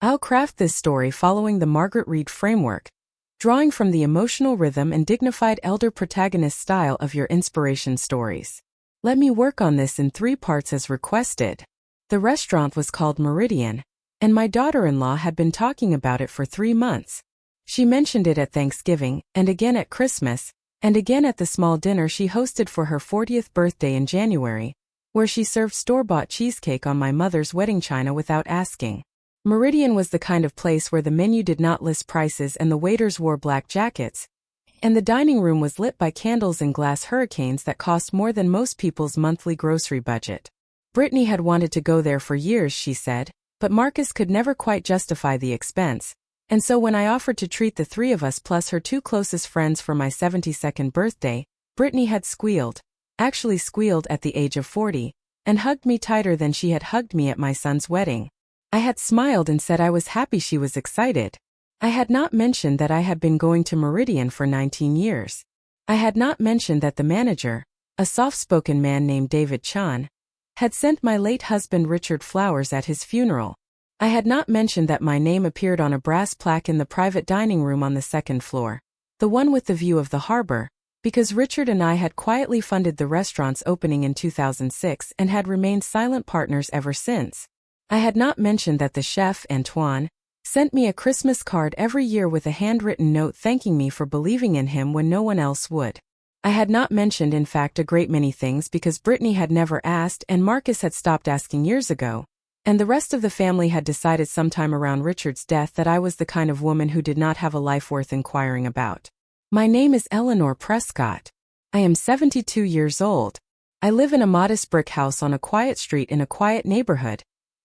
I'll craft this story following the Margaret Reed framework, drawing from the emotional rhythm and dignified elder protagonist style of your inspiration stories. Let me work on this in 3 parts as requested. The restaurant was called Meridian, and my daughter-in-law had been talking about it for 3 months. She mentioned it at Thanksgiving, and again at Christmas, and again at the small dinner she hosted for her 40th birthday in January, where she served store-bought cheesecake on my mother's wedding china without asking. Meridian was the kind of place where the menu did not list prices and the waiters wore black jackets, and the dining room was lit by candles and glass hurricanes that cost more than most people's monthly grocery budget. Brittany had wanted to go there for years, she said, but Marcus could never quite justify the expense, and so when I offered to treat the 3 of us plus her 2 closest friends for my 72nd birthday, Brittany had squealed at the age of 40, and hugged me tighter than she had hugged me at my son's wedding. I had smiled and said I was happy she was excited. I had not mentioned that I had been going to Meridian for 19 years. I had not mentioned that the manager, a soft-spoken man named David Chen, had sent my late husband Richard flowers at his funeral. I had not mentioned that my name appeared on a brass plaque in the private dining room on the 2nd floor, the one with the view of the harbor, because Richard and I had quietly funded the restaurant's opening in 2006 and had remained silent partners ever since. I had not mentioned that the chef, Antoine, sent me a Christmas card every year with a handwritten note thanking me for believing in him when no one else would. I had not mentioned, in fact, a great many things because Brittany had never asked and Marcus had stopped asking years ago, and the rest of the family had decided sometime around Richard's death that I was the kind of woman who did not have a life worth inquiring about. My name is Eleanor Prescott. I am 72 years old. I live in a modest brick house on a quiet street in a quiet neighborhood,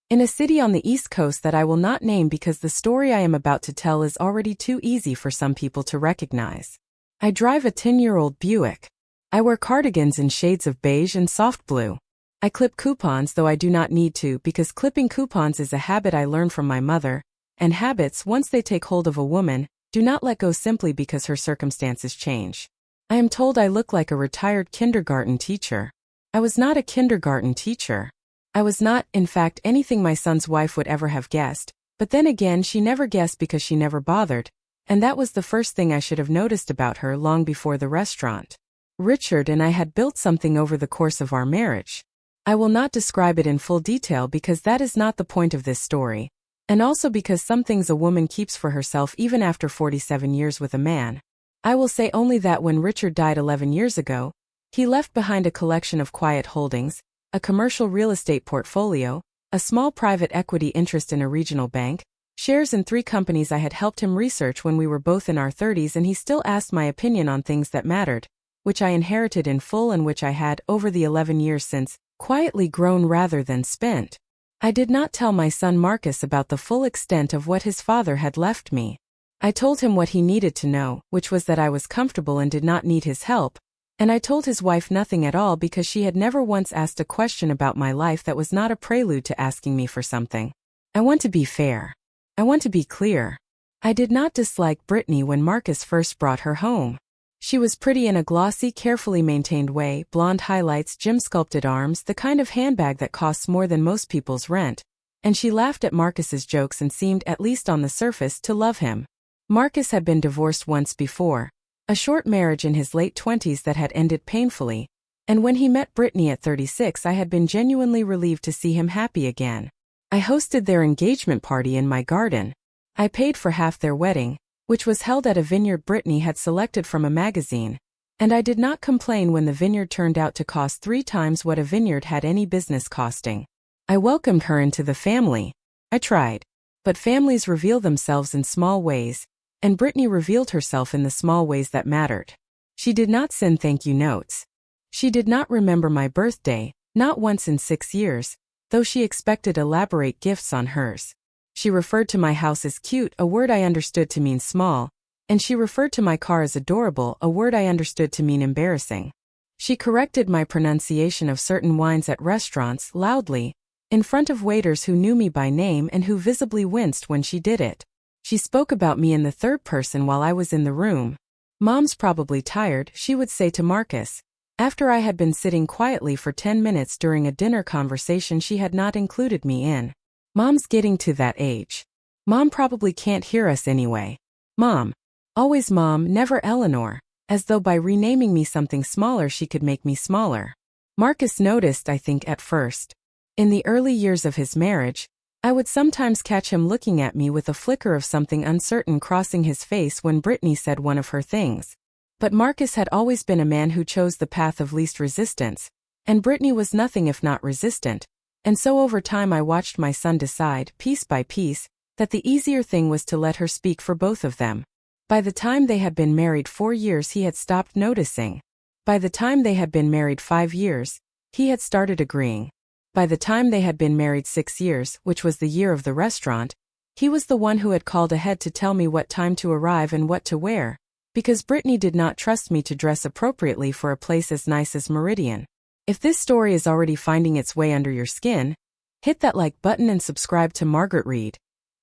in a city on the East Coast that I will not name because the story I am about to tell is already too easy for some people to recognize. I drive a 10-year-old Buick. I wear cardigans in shades of beige and soft blue. I clip coupons, though I do not need to because clipping coupons is a habit I learned from my mother, and habits, once they take hold of a woman, do not let go simply because her circumstances change. I am told I look like a retired kindergarten teacher. I was not a kindergarten teacher. I was not, in fact, anything my son's wife would ever have guessed, but then again she never guessed because she never bothered, and that was the first thing I should have noticed about her long before the restaurant. Richard and I had built something over the course of our marriage. I will not describe it in full detail because that is not the point of this story, and also because some things a woman keeps for herself even after 47 years with a man. I will say only that when Richard died 11 years ago, he left behind a collection of quiet holdings, a commercial real estate portfolio, a small private equity interest in a regional bank, shares in 3 companies I had helped him research when we were both in our 30s, and he still asked my opinion on things that mattered, which I inherited in full and which I had, over the 11 years since, quietly grown rather than spent. I did not tell my son Marcus about the full extent of what his father had left me. I told him what he needed to know, which was that I was comfortable and did not need his help, and I told his wife nothing at all because she had never once asked a question about my life that was not a prelude to asking me for something. I want to be fair. I want to be clear. I did not dislike Brittany when Marcus first brought her home. She was pretty in a glossy, carefully maintained way, blonde highlights, gym-sculpted arms, the kind of handbag that costs more than most people's rent, and she laughed at Marcus's jokes and seemed, at least on the surface, to love him. Marcus had been divorced once before, a short marriage in his late 20s that had ended painfully, and when he met Brittany at 36 I had been genuinely relieved to see him happy again. I hosted their engagement party in my garden. I paid for half their wedding, which was held at a vineyard Brittany had selected from a magazine, and I did not complain when the vineyard turned out to cost 3 times what a vineyard had any business costing. I welcomed her into the family. I tried. But families reveal themselves in small ways, and Brittany revealed herself in the small ways that mattered. She did not send thank you notes. She did not remember my birthday, not once in 6 years, though she expected elaborate gifts on hers. She referred to my house as cute, a word I understood to mean small, and she referred to my car as adorable, a word I understood to mean embarrassing. She corrected my pronunciation of certain wines at restaurants loudly, in front of waiters who knew me by name and who visibly winced when she did it. She spoke about me in the 3rd person while I was in the room. "Mom's probably tired," she would say to Marcus, after I had been sitting quietly for 10 minutes during a dinner conversation she had not included me in. "Mom's getting to that age." Mom probably can't hear us anyway. Mom. Always Mom, never Eleanor, as though by renaming me something smaller she could make me smaller. Marcus noticed, I think, at first. In the early years of his marriage, I would sometimes catch him looking at me with a flicker of something uncertain crossing his face when Brittany said one of her things. But Marcus had always been a man who chose the path of least resistance, and Brittany was nothing if not resistant, and so over time I watched my son decide, piece by piece, that the easier thing was to let her speak for both of them. By the time they had been married 4 years he had stopped noticing. By the time they had been married 5 years, he had started agreeing. By the time they had been married 6 years, which was the year of the restaurant, he was the one who had called ahead to tell me what time to arrive and what to wear, because Brittany did not trust me to dress appropriately for a place as nice as Meridian. If this story is already finding its way under your skin, hit that like button and subscribe to Margaret Reed.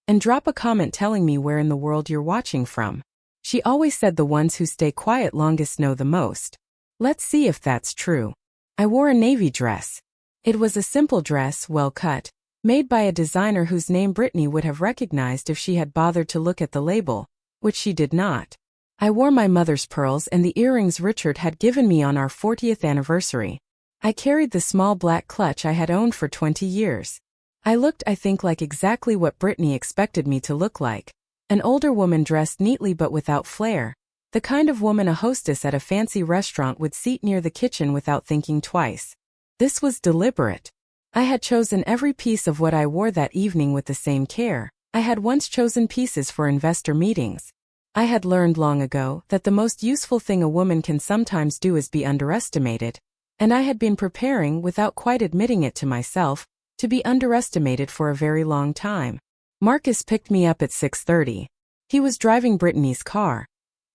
And drop a comment telling me where in the world you're watching from. She always said the ones who stay quiet longest know the most. Let's see if that's true. I wore a navy dress. It was a simple dress, well cut, made by a designer whose name Brittany would have recognized if she had bothered to look at the label, which she did not. I wore my mother's pearls and the earrings Richard had given me on our 40th anniversary. I carried the small black clutch I had owned for 20 years. I looked, I think, like exactly what Brittany expected me to look like. An older woman dressed neatly but without flair. The kind of woman a hostess at a fancy restaurant would seat near the kitchen without thinking twice. This was deliberate. I had chosen every piece of what I wore that evening with the same care. I had once chosen pieces for investor meetings. I had learned long ago that the most useful thing a woman can sometimes do is be underestimated, and I had been preparing, without quite admitting it to myself, to be underestimated for a very long time. Marcus picked me up at 6:30. He was driving Brittany's car,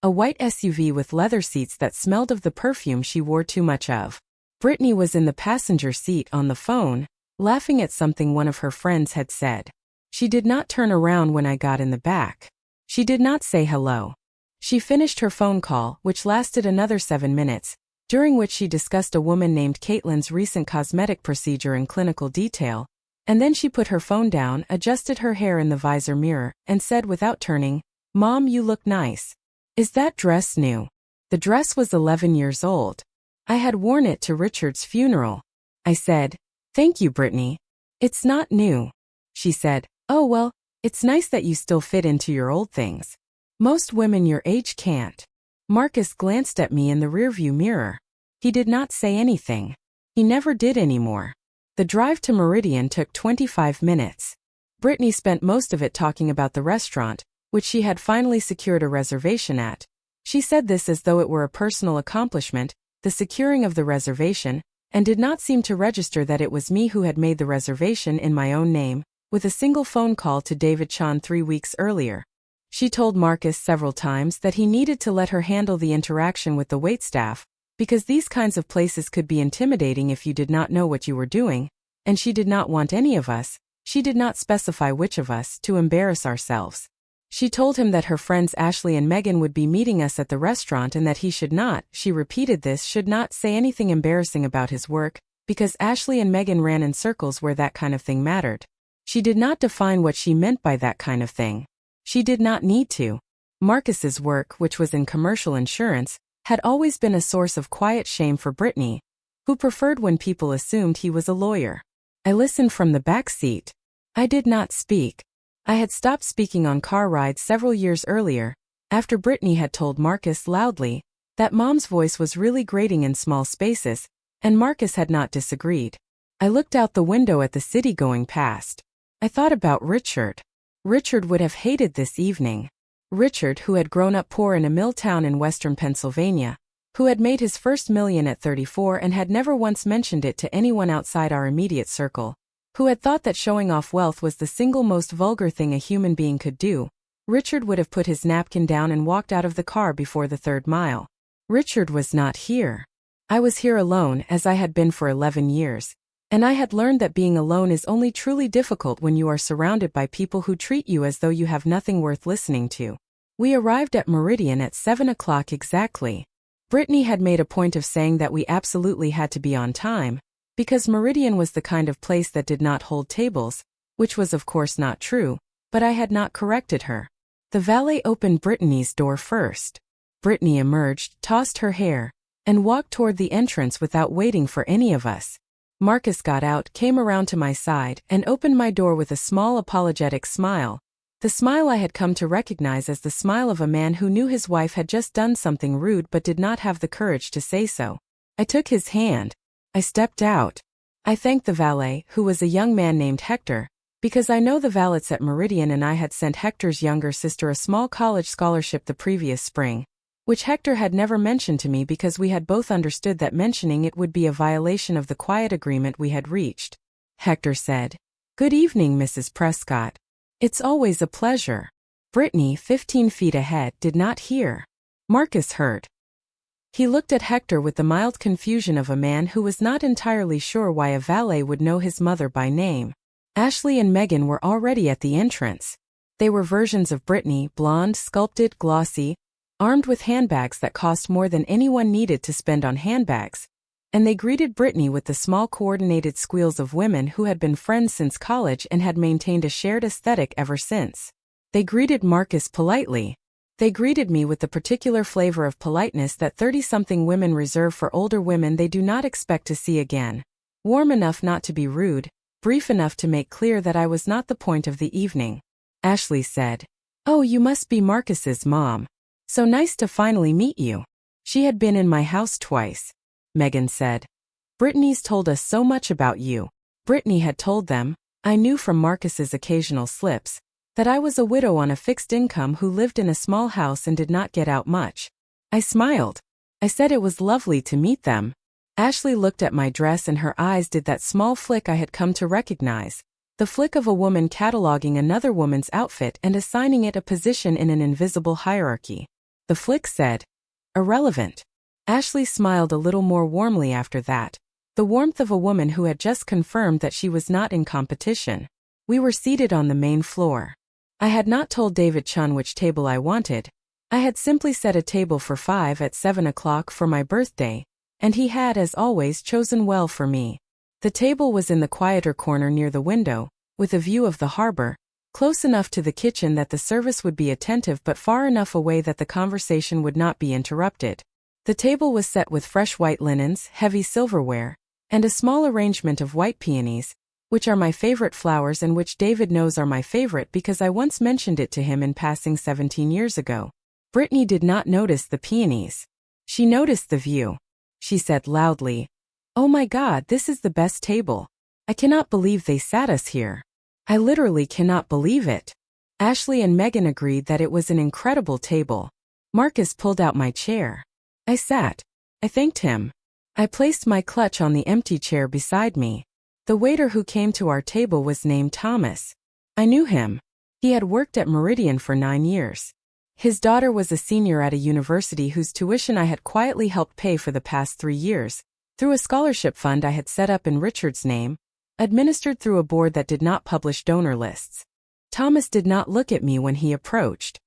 a white SUV with leather seats that smelled of the perfume she wore too much of. Brittany was in the passenger seat on the phone, laughing at something one of her friends had said. She did not turn around when I got in the back. She did not say hello. She finished her phone call, which lasted another 7 minutes, during which she discussed a woman named Caitlin's recent cosmetic procedure in clinical detail, and then she put her phone down, adjusted her hair in the visor mirror, and said without turning, "Mom, you look nice. Is that dress new?" The dress was 11 years old. I had worn it to Richard's funeral. I said, "Thank you, Brittany. It's not new." She said, "Oh well, it's nice that you still fit into your old things. Most women your age can't." Marcus glanced at me in the rearview mirror. He did not say anything. He never did anymore. The drive to Meridian took 25 minutes. Brittany spent most of it talking about the restaurant, which she had finally secured a reservation at. She said this as though it were a personal accomplishment, the securing of the reservation, and did not seem to register that it was me who had made the reservation in my own name, with a single phone call to David Chen 3 weeks earlier. She told Marcus several times that he needed to let her handle the interaction with the waitstaff, because these kinds of places could be intimidating if you did not know what you were doing, and she did not want any of us, she did not specify which of us, to embarrass ourselves. She told him that her friends Ashley and Megan would be meeting us at the restaurant and that he should not, she repeated this, should not say anything embarrassing about his work, because Ashley and Megan ran in circles where that kind of thing mattered. She did not define what she meant by that kind of thing. She did not need to. Marcus's work, which was in commercial insurance, had always been a source of quiet shame for Brittany, who preferred when people assumed he was a lawyer. I listened from the back seat. I did not speak. I had stopped speaking on car rides several years earlier, after Brittany had told Marcus loudly that Mom's voice was really grating in small spaces, and Marcus had not disagreed. I looked out the window at the city going past. I thought about Richard. Richard would have hated this evening. Richard, who had grown up poor in a mill town in western Pennsylvania, who had made his first million at 34 and had never once mentioned it to anyone outside our immediate circle, who had thought that showing off wealth was the single most vulgar thing a human being could do. Richard would have put his napkin down and walked out of the car before the 3rd mile. Richard was not here. I was here alone, as I had been for 11 years. And I had learned that being alone is only truly difficult when you are surrounded by people who treat you as though you have nothing worth listening to. We arrived at Meridian at 7 o'clock exactly. Brittany had made a point of saying that we absolutely had to be on time, because Meridian was the kind of place that did not hold tables, which was of course not true, but I had not corrected her. The valet opened Brittany's door first. Brittany emerged, tossed her hair, and walked toward the entrance without waiting for any of us. Marcus got out, came around to my side, and opened my door with a small apologetic smile. The smile I had come to recognize as the smile of a man who knew his wife had just done something rude but did not have the courage to say so. I took his hand. I stepped out. I thanked the valet, who was a young man named Hector, because I know the valets at Meridian and I had sent Hector's younger sister a small college scholarship the previous spring, which Hector had never mentioned to me because we had both understood that mentioning it would be a violation of the quiet agreement we had reached. Hector said, "Good evening, Mrs. Prescott. It's always a pleasure." Brittany, 15 feet ahead, did not hear. Marcus heard. He looked at Hector with the mild confusion of a man who was not entirely sure why a valet would know his mother by name. Ashley and Megan were already at the entrance. They were versions of Brittany, blonde, sculpted, glossy, armed with handbags that cost more than anyone needed to spend on handbags, and they greeted Brittany with the small coordinated squeals of women who had been friends since college and had maintained a shared aesthetic ever since. They greeted Marcus politely. They greeted me with the particular flavor of politeness that 30-something women reserve for older women they do not expect to see again. Warm enough not to be rude, brief enough to make clear that I was not the point of the evening. Ashley said, "Oh, you must be Marcus's mom. So nice to finally meet you. She had been in my house twice." Megan said, "Brittany's told us so much about you." Brittany had told them, I knew from Marcus's occasional slips, that I was a widow on a fixed income who lived in a small house and did not get out much. I smiled. I said it was lovely to meet them. Ashley looked at my dress and her eyes did that small flick I had come to recognize, the flick of a woman cataloging another woman's outfit and assigning it a position in an invisible hierarchy. The flick said, "Irrelevant." Ashley smiled a little more warmly after that, the warmth of a woman who had just confirmed that she was not in competition. We were seated on the main floor. I had not told David Chen which table I wanted. I had simply set a table for 5 at 7 o'clock for my birthday, and he had, as always, chosen well for me. The table was in the quieter corner near the window, with a view of the harbor, close enough to the kitchen that the service would be attentive but far enough away that the conversation would not be interrupted. The table was set with fresh white linens, heavy silverware, and a small arrangement of white peonies, which are my favorite flowers and which David knows are my favorite because I once mentioned it to him in passing 17 years ago. Brittany did not notice the peonies. She noticed the view. She said loudly, "Oh my God, this is the best table. I cannot believe they sat us here. I literally cannot believe it." Ashley and Megan agreed that it was an incredible table. Marcus pulled out my chair. I sat. I thanked him. I placed my clutch on the empty chair beside me. The waiter who came to our table was named Thomas. I knew him. He had worked at Meridian for 9 years. His daughter was a senior at a university whose tuition I had quietly helped pay for the past 3 years, through a scholarship fund I had set up in Richard's name, administered through a board that did not publish donor lists. Thomas did not look at me when he approached.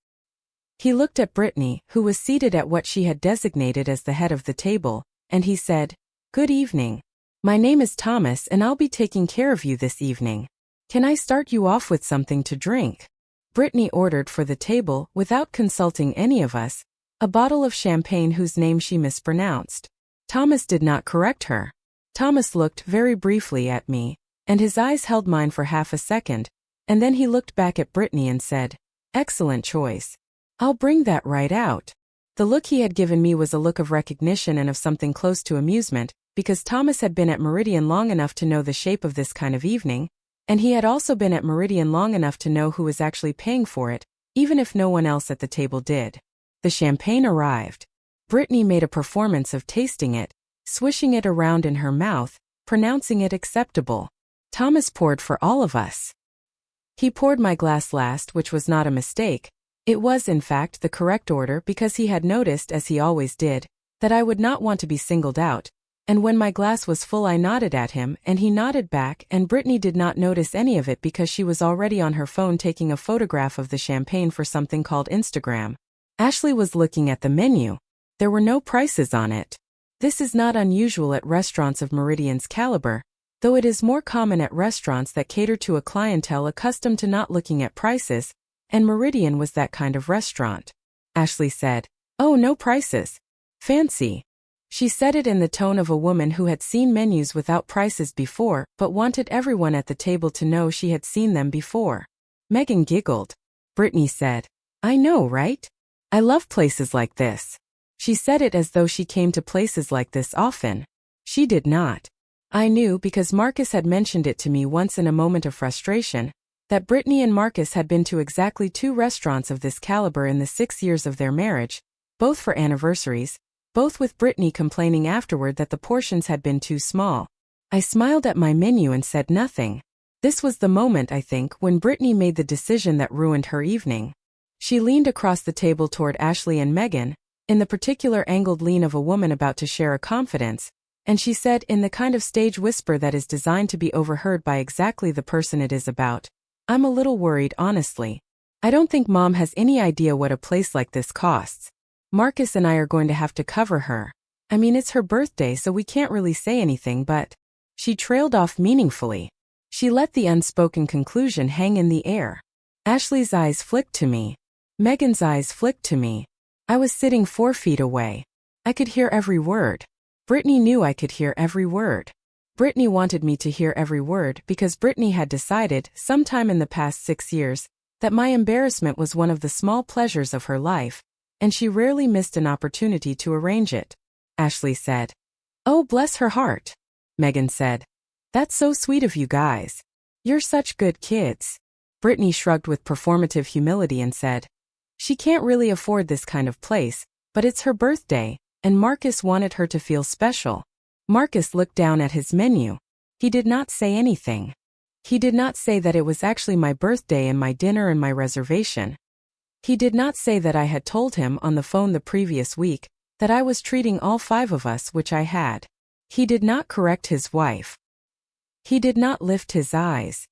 He looked at Brittany, who was seated at what she had designated as the head of the table, and he said, "Good evening. My name is Thomas and I'll be taking care of you this evening. Can I start you off with something to drink?" Brittany ordered for the table, without consulting any of us, a bottle of champagne whose name she mispronounced. Thomas did not correct her. Thomas looked very briefly at me, and his eyes held mine for half a second, and then he looked back at Brittany and said, "Excellent choice. I'll bring that right out." The look he had given me was a look of recognition and of something close to amusement, because Thomas had been at Meridian long enough to know the shape of this kind of evening, and he had also been at Meridian long enough to know who was actually paying for it, even if no one else at the table did. The champagne arrived. Brittany made a performance of tasting it, swishing it around in her mouth, pronouncing it acceptable. Thomas poured for all of us. He poured my glass last, which was not a mistake. It was, in fact, the correct order because he had noticed, as he always did, that I would not want to be singled out, and when my glass was full I nodded at him and he nodded back, and Brittany did not notice any of it because she was already on her phone taking a photograph of the champagne for something called Instagram. Ashley was looking at the menu. There were no prices on it. This is not unusual at restaurants of Meridian's caliber, though it is more common at restaurants that cater to a clientele accustomed to not looking at prices, and Meridian was that kind of restaurant. Ashley said, "Oh, no prices. Fancy." She said it in the tone of a woman who had seen menus without prices before, but wanted everyone at the table to know she had seen them before. Megan giggled. Brittany said, "I know, right? I love places like this." She said it as though she came to places like this often. She did not. I knew because Marcus had mentioned it to me once in a moment of frustration, that Brittany and Marcus had been to exactly 2 restaurants of this caliber in the 6 years of their marriage, both for anniversaries, both with Brittany complaining afterward that the portions had been too small. I smiled at my menu and said nothing. This was the moment, I think, when Brittany made the decision that ruined her evening. She leaned across the table toward Ashley and Megan, in the particular angled lean of a woman about to share a confidence, and she said in the kind of stage whisper that is designed to be overheard by exactly the person it is about, "I'm a little worried, honestly. I don't think Mom has any idea what a place like this costs. Marcus and I are going to have to cover her. I mean, it's her birthday, so we can't really say anything, but..." She trailed off meaningfully. She let the unspoken conclusion hang in the air. Ashley's eyes flicked to me. Megan's eyes flicked to me. I was sitting 4 feet away. I could hear every word. Brittany knew I could hear every word. Brittany wanted me to hear every word because Brittany had decided, sometime in the past 6 years, that my embarrassment was one of the small pleasures of her life, and she rarely missed an opportunity to arrange it. Ashley said, "Oh, bless her heart." Megan said, "That's so sweet of you guys. You're such good kids." Brittany shrugged with performative humility and said, "She can't really afford this kind of place, but it's her birthday, and Marcus wanted her to feel special." Marcus looked down at his menu. He did not say anything. He did not say that it was actually my birthday and my dinner and my reservation. He did not say that I had told him on the phone the previous week that I was treating all 5 of us, which I had. He did not correct his wife. He did not lift his eyes.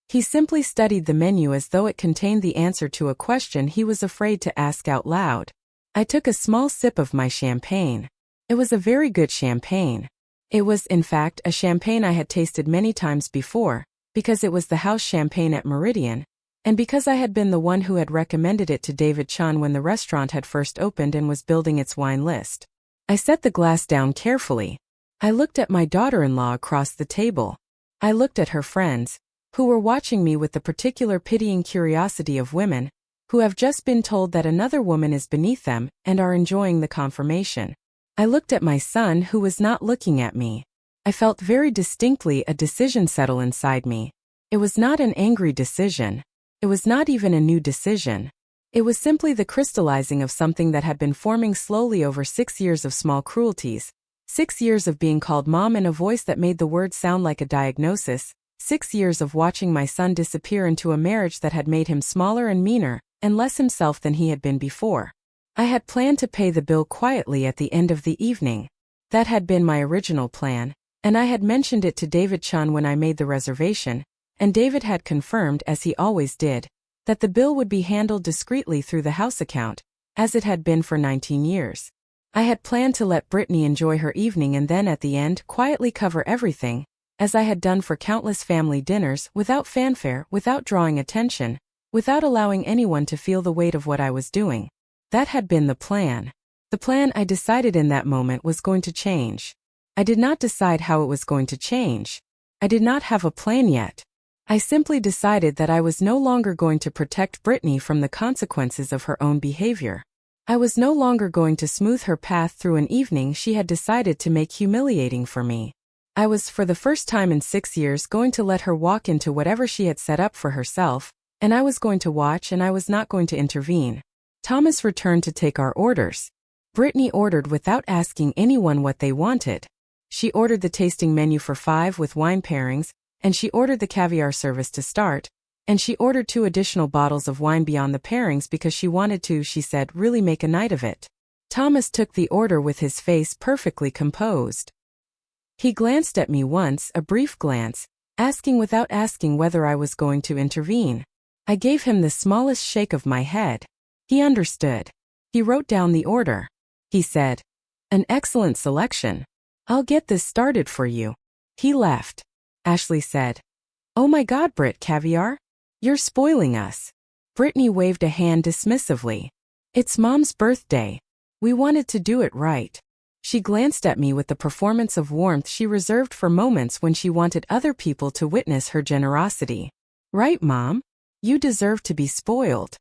He simply studied the menu as though it contained the answer to a question he was afraid to ask out loud. I took a small sip of my champagne. It was a very good champagne. It was, in fact, a champagne I had tasted many times before, because it was the house champagne at Meridian, and because I had been the one who had recommended it to David Chen when the restaurant had first opened and was building its wine list. I set the glass down carefully. I looked at my daughter-in-law across the table. I looked at her friends, who were watching me with the particular pitying curiosity of women, who have just been told that another woman is beneath them and are enjoying the confirmation. I looked at my son, who was not looking at me. I felt very distinctly a decision settle inside me. It was not an angry decision. It was not even a new decision. It was simply the crystallizing of something that had been forming slowly over 6 years of small cruelties, 6 years of being called mom in a voice that made the word sound like a diagnosis, 6 years of watching my son disappear into a marriage that had made him smaller and meaner, and less himself than he had been before. I had planned to pay the bill quietly at the end of the evening. That had been my original plan, and I had mentioned it to David Chen when I made the reservation, and David had confirmed, as he always did, that the bill would be handled discreetly through the house account, as it had been for 19 years. I had planned to let Brittany enjoy her evening and then at the end quietly cover everything, as I had done for countless family dinners, without fanfare, without drawing attention, without allowing anyone to feel the weight of what I was doing. That had been the plan. The plan, I decided in that moment, was going to change. I did not decide how it was going to change. I did not have a plan yet. I simply decided that I was no longer going to protect Brittany from the consequences of her own behavior. I was no longer going to smooth her path through an evening she had decided to make humiliating for me. I was, for the first time in 6 years, going to let her walk into whatever she had set up for herself, and I was going to watch and I was not going to intervene. Thomas returned to take our orders. Brittany ordered without asking anyone what they wanted. She ordered the tasting menu for 5 with wine pairings, and she ordered the caviar service to start, and she ordered 2 additional bottles of wine beyond the pairings because she wanted to, she said, really make a night of it. Thomas took the order with his face perfectly composed. He glanced at me once, a brief glance, asking without asking whether I was going to intervene. I gave him the smallest shake of my head. He understood. He wrote down the order. He said, "An excellent selection. I'll get this started for you." He left. Ashley said. Oh my God, Britt, caviar? You're spoiling us. Brittany waved a hand dismissively. It's Mom's birthday. We wanted to do it right. She glanced at me with the performance of warmth she reserved for moments when she wanted other people to witness her generosity. Right, Mom? You deserve to be spoiled.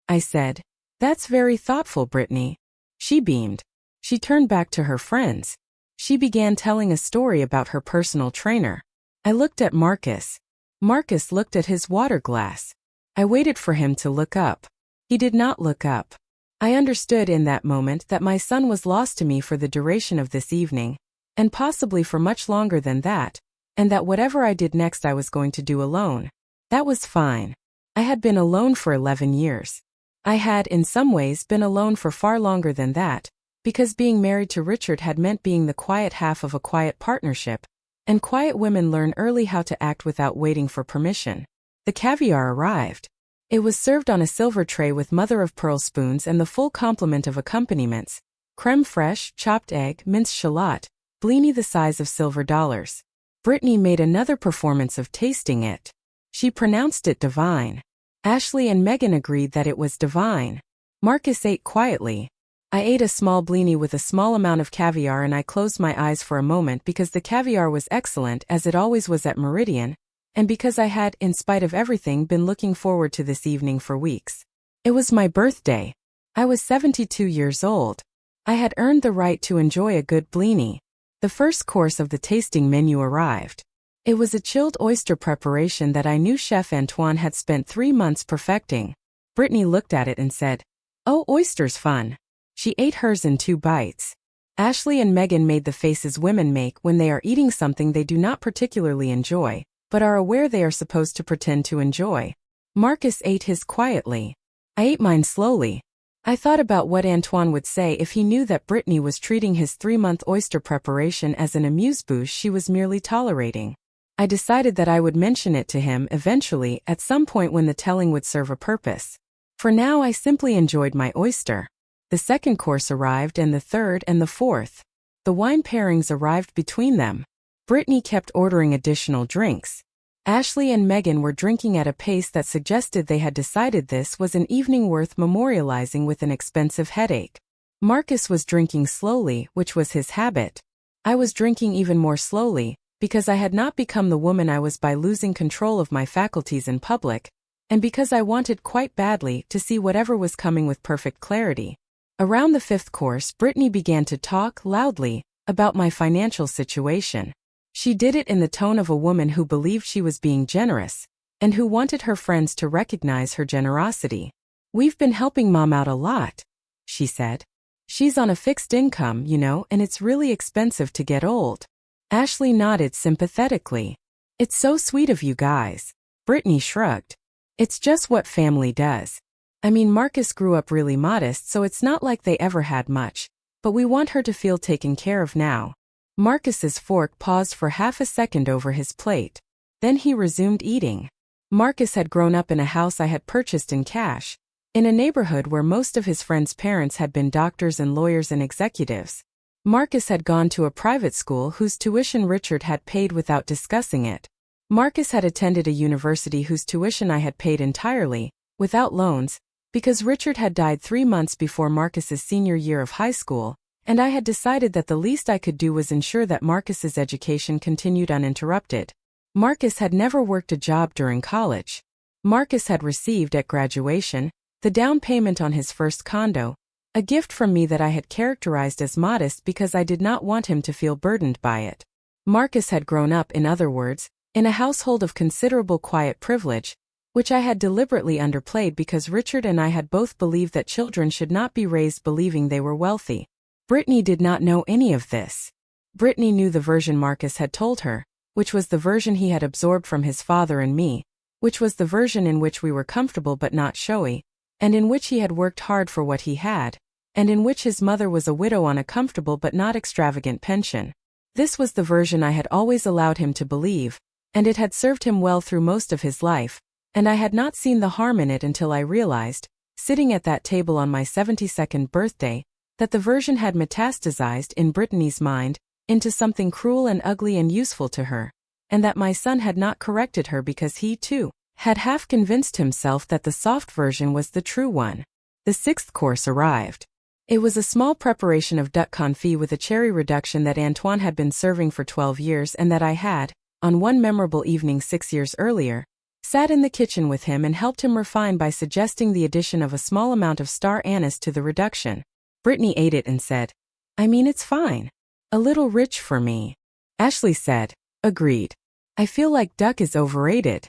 I said. That's very thoughtful, Brittany. She beamed. She turned back to her friends. She began telling a story about her personal trainer. I looked at Marcus. Marcus looked at his water glass. I waited for him to look up. He did not look up. I understood in that moment that my son was lost to me for the duration of this evening, and possibly for much longer than that, and that whatever I did next I was going to do alone. That was fine. I had been alone for 11 years. I had, in some ways, been alone for far longer than that, because being married to Richard had meant being the quiet half of a quiet partnership, and quiet women learn early how to act without waiting for permission. The caviar arrived. It was served on a silver tray with mother-of-pearl spoons and the full complement of accompaniments: creme fraiche, chopped egg, minced shallot, blini the size of silver dollars. Brittany made another performance of tasting it. She pronounced it divine. Ashley and Megan agreed that it was divine. Marcus ate quietly. I ate a small blini with a small amount of caviar and I closed my eyes for a moment because the caviar was excellent as it always was at Meridian, and because I had, in spite of everything, been looking forward to this evening for weeks. It was my birthday. I was 72 years old. I had earned the right to enjoy a good blini. The first course of the tasting menu arrived. It was a chilled oyster preparation that I knew Chef Antoine had spent 3 months perfecting. Brittany looked at it and said, "Oh, oyster's fun." She ate hers in 2 bites. Ashley and Megan made the faces women make when they are eating something they do not particularly enjoy, but are aware they are supposed to pretend to enjoy. Marcus ate his quietly. I ate mine slowly. I thought about what Antoine would say if he knew that Brittany was treating his 3-month oyster preparation as an amuse-bouche she was merely tolerating. I decided that I would mention it to him eventually at some point when the telling would serve a purpose. For now I simply enjoyed my oyster. The second course arrived and the third and the fourth. The wine pairings arrived between them. Brittany kept ordering additional drinks. Ashley and Megan were drinking at a pace that suggested they had decided this was an evening worth memorializing with an expensive headache. Marcus was drinking slowly, which was his habit. I was drinking even more slowly, because I had not become the woman I was by losing control of my faculties in public, and because I wanted quite badly to see whatever was coming with perfect clarity. Around the 5th course, Brittany began to talk loudly about my financial situation. She did it in the tone of a woman who believed she was being generous, and who wanted her friends to recognize her generosity. "We've been helping Mom out a lot," she said. "She's on a fixed income, you know, and it's really expensive to get old." Ashley nodded sympathetically. "It's so sweet of you guys." Brittany shrugged. "It's just what family does. I mean, Marcus grew up really modest, so it's not like they ever had much, but we want her to feel taken care of now." Marcus's fork paused for half a second over his plate. Then he resumed eating. Marcus had grown up in a house I had purchased in cash, in a neighborhood where most of his friends' parents had been doctors and lawyers and executives. Marcus had gone to a private school whose tuition Richard had paid without discussing it. Marcus had attended a university whose tuition I had paid entirely, without loans, because Richard had died 3 months before Marcus's senior year of high school, and I had decided that the least I could do was ensure that Marcus's education continued uninterrupted. Marcus had never worked a job during college. Marcus had received at graduation the down payment on his first condo, a gift from me that I had characterized as modest because I did not want him to feel burdened by it. Marcus had grown up, in other words, in a household of considerable quiet privilege, which I had deliberately underplayed because Richard and I had both believed that children should not be raised believing they were wealthy. Brittany did not know any of this. Brittany knew the version Marcus had told her, which was the version he had absorbed from his father and me, which was the version in which we were comfortable but not showy, and in which he had worked hard for what he had, and in which his mother was a widow on a comfortable but not extravagant pension. This was the version I had always allowed him to believe, and it had served him well through most of his life, and I had not seen the harm in it until I realized, sitting at that table on my 72nd birthday, that the version had metastasized in Brittany's mind into something cruel and ugly and useful to her, and that my son had not corrected her because he, too, had half convinced himself that the soft version was the true one. The sixth course arrived. It was a small preparation of duck confit with a cherry reduction that Antoine had been serving for 12 years and that I had, on one memorable evening 6 years earlier, sat in the kitchen with him and helped him refine by suggesting the addition of a small amount of star anise to the reduction. Brittany ate it and said, "I mean, it's fine. A little rich for me." Ashley said, "Agreed. I feel like duck is overrated."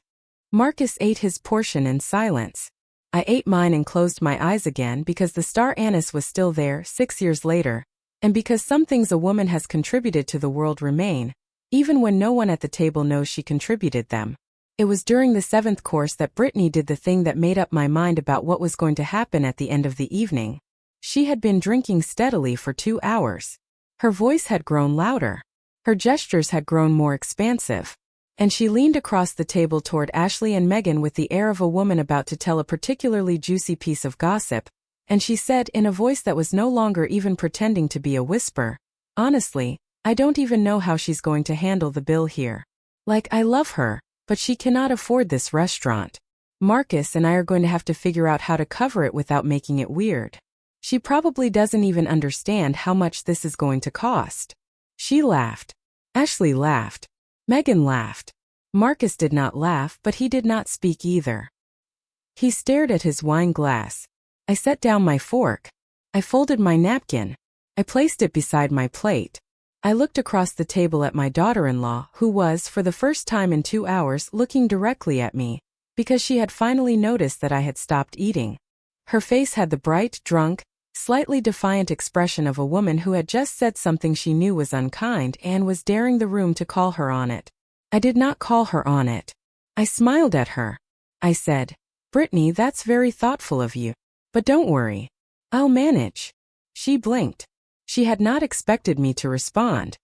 Marcus ate his portion in silence. I ate mine and closed my eyes again because the star anise was still there 6 years later, and because some things a woman has contributed to the world remain, even when no one at the table knows she contributed them. It was during the seventh course that Brittany did the thing that made up my mind about what was going to happen at the end of the evening. She had been drinking steadily for 2 hours. Her voice had grown louder. Her gestures had grown more expansive. And she leaned across the table toward Ashley and Megan with the air of a woman about to tell a particularly juicy piece of gossip, and she said in a voice that was no longer even pretending to be a whisper, "Honestly, I don't even know how she's going to handle the bill here. Like, I love her, but she cannot afford this restaurant. Marcus and I are going to have to figure out how to cover it without making it weird. She probably doesn't even understand how much this is going to cost." She laughed. Ashley laughed. Megan laughed. Marcus did not laugh, but he did not speak either. He stared at his wine glass. I set down my fork. I folded my napkin. I placed it beside my plate. I looked across the table at my daughter-in-law, who was, for the first time in 2 hours, looking directly at me, because she had finally noticed that I had stopped eating. Her face had the bright, drunk, slightly defiant expression of a woman who had just said something she knew was unkind and was daring the room to call her on it. I did not call her on it. I smiled at her. I said, "Brittany, that's very thoughtful of you. But don't worry. I'll manage." She blinked. She had not expected me to respond.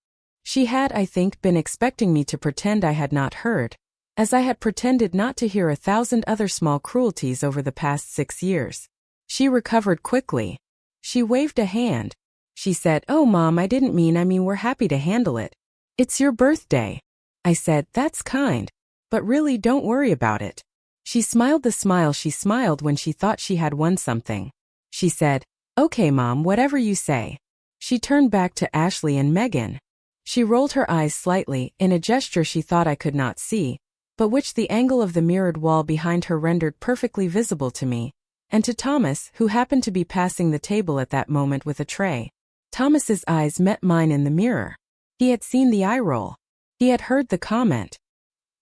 She had, I think, been expecting me to pretend I had not heard, as I had pretended not to hear 1,000 other small cruelties over the past 6 years. She recovered quickly. She waved a hand. She said, "Oh, Mom, I didn't mean, we're happy to handle it. It's your birthday." I said, "That's kind. But really, don't worry about it." She smiled the smile she smiled when she thought she had won something. She said, "Okay, Mom, whatever you say." She turned back to Ashley and Megan. She rolled her eyes slightly, in a gesture she thought I could not see, but which the angle of the mirrored wall behind her rendered perfectly visible to me, and to Thomas, who happened to be passing the table at that moment with a tray. Thomas's eyes met mine in the mirror. He had seen the eye roll. He had heard the comment.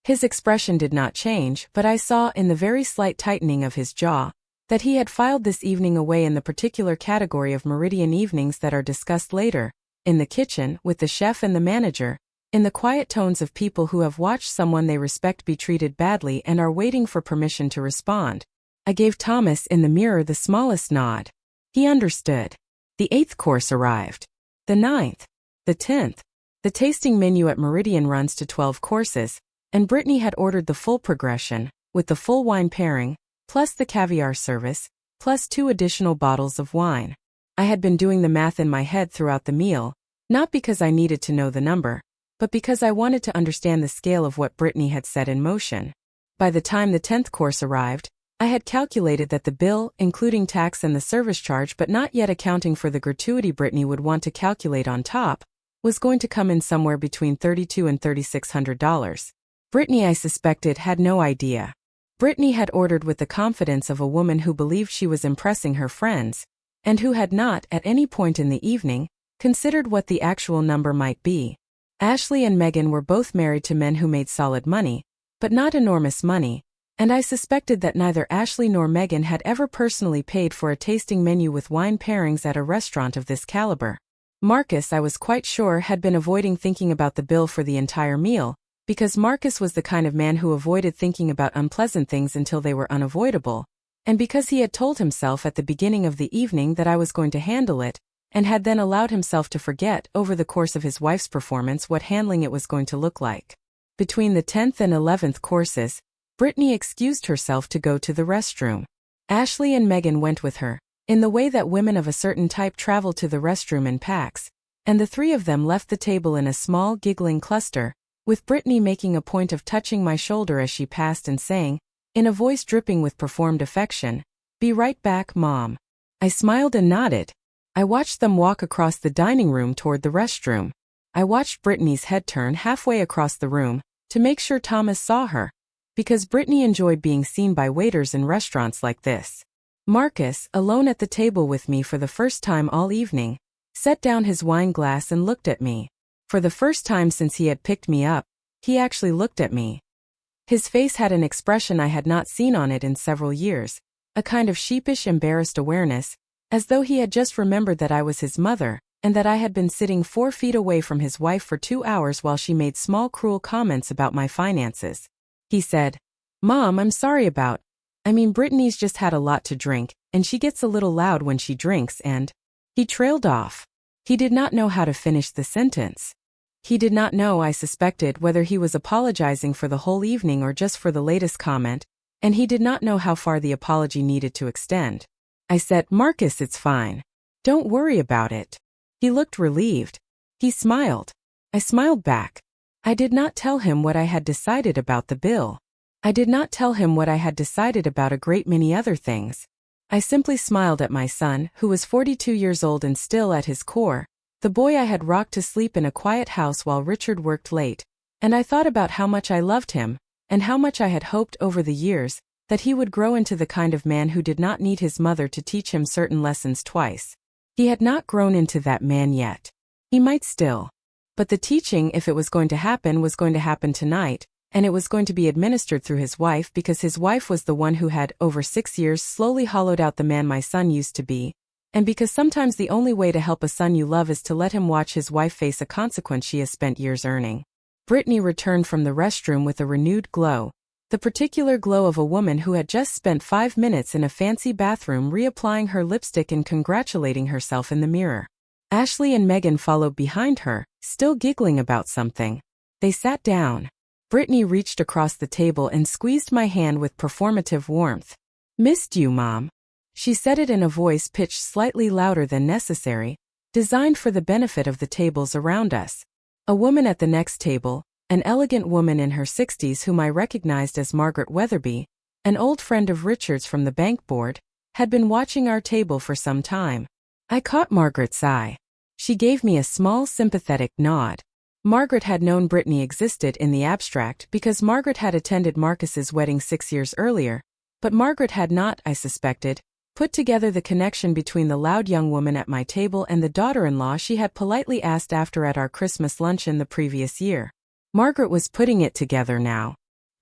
His expression did not change, but I saw in the very slight tightening of his jaw that he had filed this evening away in the particular category of Meridian evenings that are discussed later, in the kitchen, with the chef and the manager, in the quiet tones of people who have watched someone they respect be treated badly and are waiting for permission to respond. I gave Thomas in the mirror the smallest nod. He understood. The 8th course arrived. The 9th. The 10th. The tasting menu at Meridian runs to 12 courses, and Brittany had ordered the full progression, with the full wine pairing, plus the caviar service, plus 2 additional bottles of wine. I had been doing the math in my head throughout the meal, not because I needed to know the number, but because I wanted to understand the scale of what Brittany had set in motion. By the time the 10th course arrived, I had calculated that the bill, including tax and the service charge but not yet accounting for the gratuity Brittany would want to calculate on top, was going to come in somewhere between $3,200 and $3,600. Brittany, I suspected, had no idea. Brittany had ordered with the confidence of a woman who believed she was impressing her friends, and who had not, at any point in the evening, considered what the actual number might be. Ashley and Megan were both married to men who made solid money, but not enormous money, and I suspected that neither Ashley nor Megan had ever personally paid for a tasting menu with wine pairings at a restaurant of this caliber. Marcus, I was quite sure, had been avoiding thinking about the bill for the entire meal, because Marcus was the kind of man who avoided thinking about unpleasant things until they were unavoidable, and because he had told himself at the beginning of the evening that I was going to handle it, and had then allowed himself to forget over the course of his wife's performance what handling it was going to look like. Between the 10th and 11th courses, Brittany excused herself to go to the restroom. Ashley and Megan went with her, in the way that women of a certain type travel to the restroom in packs, and the 3 of them left the table in a small, giggling cluster, with Brittany making a point of touching my shoulder as she passed and saying, in a voice dripping with performed affection, "Be right back, Mom." I smiled and nodded. I watched them walk across the dining room toward the restroom. I watched Brittany's head turn halfway across the room to make sure Thomas saw her, because Brittany enjoyed being seen by waiters in restaurants like this. Marcus, alone at the table with me for the first time all evening, set down his wine glass and looked at me. For the first time since he had picked me up, he actually looked at me. His face had an expression I had not seen on it in several years, a kind of sheepish, embarrassed awareness, as though he had just remembered that I was his mother, and that I had been sitting 4 feet away from his wife for 2 hours while she made small cruel comments about my finances. He said, "Mom, I'm sorry about. Brittany's just had a lot to drink, and she gets a little loud when she drinks and..." He trailed off. He did not know how to finish the sentence. He did not know, I suspected, whether he was apologizing for the whole evening or just for the latest comment, and he did not know how far the apology needed to extend. I said, "Marcus, it's fine. Don't worry about it." He looked relieved. He smiled. I smiled back. I did not tell him what I had decided about the bill. I did not tell him what I had decided about a great many other things. I simply smiled at my son, who was 42 years old and still at his core, the boy I had rocked to sleep in a quiet house while Richard worked late, and I thought about how much I loved him, and how much I had hoped over the years that he would grow into the kind of man who did not need his mother to teach him certain lessons twice. He had not grown into that man yet. He might still. But the teaching, if it was going to happen tonight, and it was going to be administered through his wife because his wife was the one who had, over 6 years, slowly hollowed out the man my son used to be, and because sometimes the only way to help a son you love is to let him watch his wife face a consequence she has spent years earning. Brittany returned from the restroom with a renewed glow, the particular glow of a woman who had just spent 5 minutes in a fancy bathroom reapplying her lipstick and congratulating herself in the mirror. Ashley and Megan followed behind her, still giggling about something. They sat down. Brittany reached across the table and squeezed my hand with performative warmth. "Missed you, Mom." She said it in a voice pitched slightly louder than necessary, designed for the benefit of the tables around us. A woman at the next table, an elegant woman in her 60s whom I recognized as Margaret Weatherby, an old friend of Richard's from the bank board, had been watching our table for some time. I caught Margaret's eye. She gave me a small sympathetic nod. Margaret had known Brittany existed in the abstract because Margaret had attended Marcus's wedding 6 years earlier, but Margaret had not, I suspected, put together the connection between the loud young woman at my table and the daughter-in-law she had politely asked after at our Christmas luncheon the previous year. Margaret was putting it together now.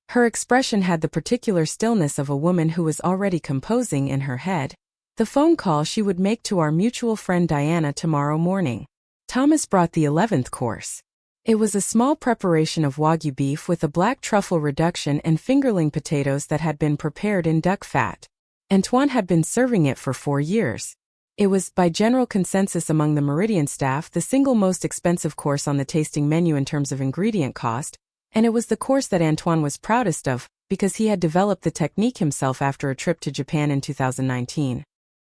Her expression had the particular stillness of a woman who was already composing in her head the phone call she would make to our mutual friend Diana tomorrow morning. Thomas brought the 11th course. It was a small preparation of Wagyu beef with a black truffle reduction and fingerling potatoes that had been prepared in duck fat. Antoine had been serving it for 4 years. It was, by general consensus among the Meridian staff, the single most expensive course on the tasting menu in terms of ingredient cost, and it was the course that Antoine was proudest of, because he had developed the technique himself after a trip to Japan in 2019.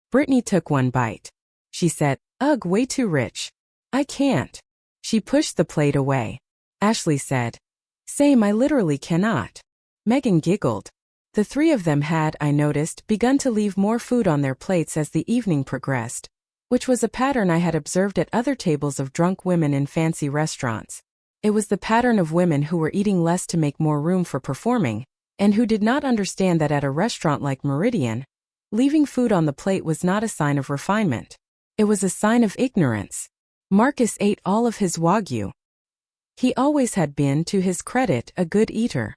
Brittany took one bite. She said, "Ugh, way too rich. I can't." She pushed the plate away. Ashley said, "Same, I literally cannot." Megan giggled. The 3 of them had, I noticed, begun to leave more food on their plates as the evening progressed, which was a pattern I had observed at other tables of drunk women in fancy restaurants. It was the pattern of women who were eating less to make more room for performing, and who did not understand that at a restaurant like Meridian, leaving food on the plate was not a sign of refinement. It was a sign of ignorance. Marcus ate all of his Wagyu. He always had been, to his credit, a good eater.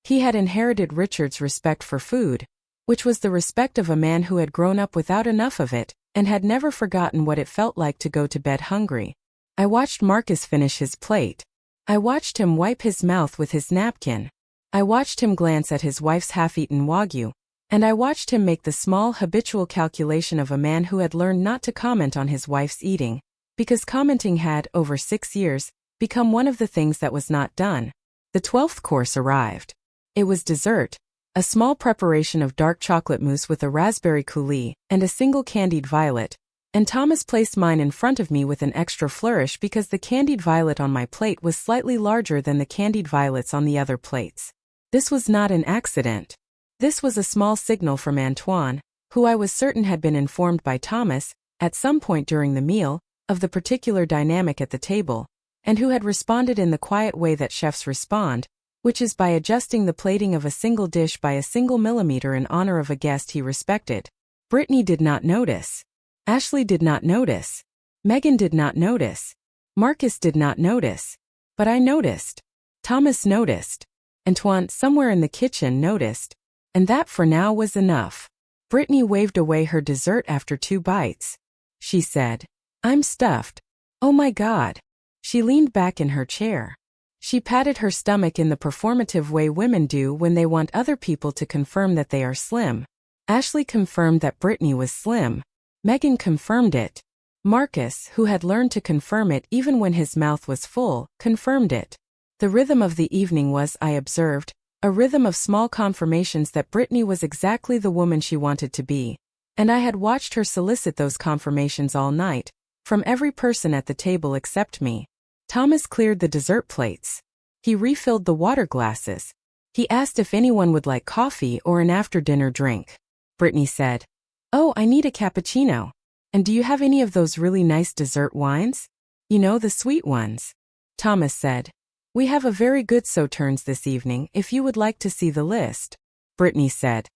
He had inherited Richard's respect for food, which was the respect of a man who had grown up without enough of it, and had never forgotten what it felt like to go to bed hungry. I watched Marcus finish his plate. I watched him wipe his mouth with his napkin. I watched him glance at his wife's half-eaten Wagyu, and I watched him make the small habitual calculation of a man who had learned not to comment on his wife's eating, because commenting had, over 6 years, become one of the things that was not done. The 12th course arrived. It was dessert, a small preparation of dark chocolate mousse with a raspberry coulis and a single candied violet, And Thomas placed mine in front of me with an extra flourish because the candied violet on my plate was slightly larger than the candied violets on the other plates. This was not an accident. This was a small signal from Antoine, who I was certain had been informed by Thomas, at some point during the meal, of the particular dynamic at the table, and who had responded in the quiet way that chefs respond, which is by adjusting the plating of a single dish by a single millimeter in honor of a guest he respected. Brittany did not notice. Ashley did not notice. Megan did not notice. Marcus did not notice. But I noticed. Thomas noticed. Antoine, somewhere in the kitchen, noticed. And that for now was enough. Brittany waved away her dessert after 2 bites. She said, "I'm stuffed. Oh my God." She leaned back in her chair. She patted her stomach in the performative way women do when they want other people to confirm that they are slim. Ashley confirmed that Brittany was slim. Megan confirmed it. Marcus, who had learned to confirm it even when his mouth was full, confirmed it. The rhythm of the evening was, I observed, a rhythm of small confirmations that Brittany was exactly the woman she wanted to be. And I had watched her solicit those confirmations all night, from every person at the table except me. Thomas cleared the dessert plates. He refilled the water glasses. He asked if anyone would like coffee or an after-dinner drink. Brittany said, "Oh, I need a cappuccino. And do you have any of those really nice dessert wines? You know, the sweet ones." Thomas said, "We have a very good sauternes this evening if you would like to see the list." Brittany said,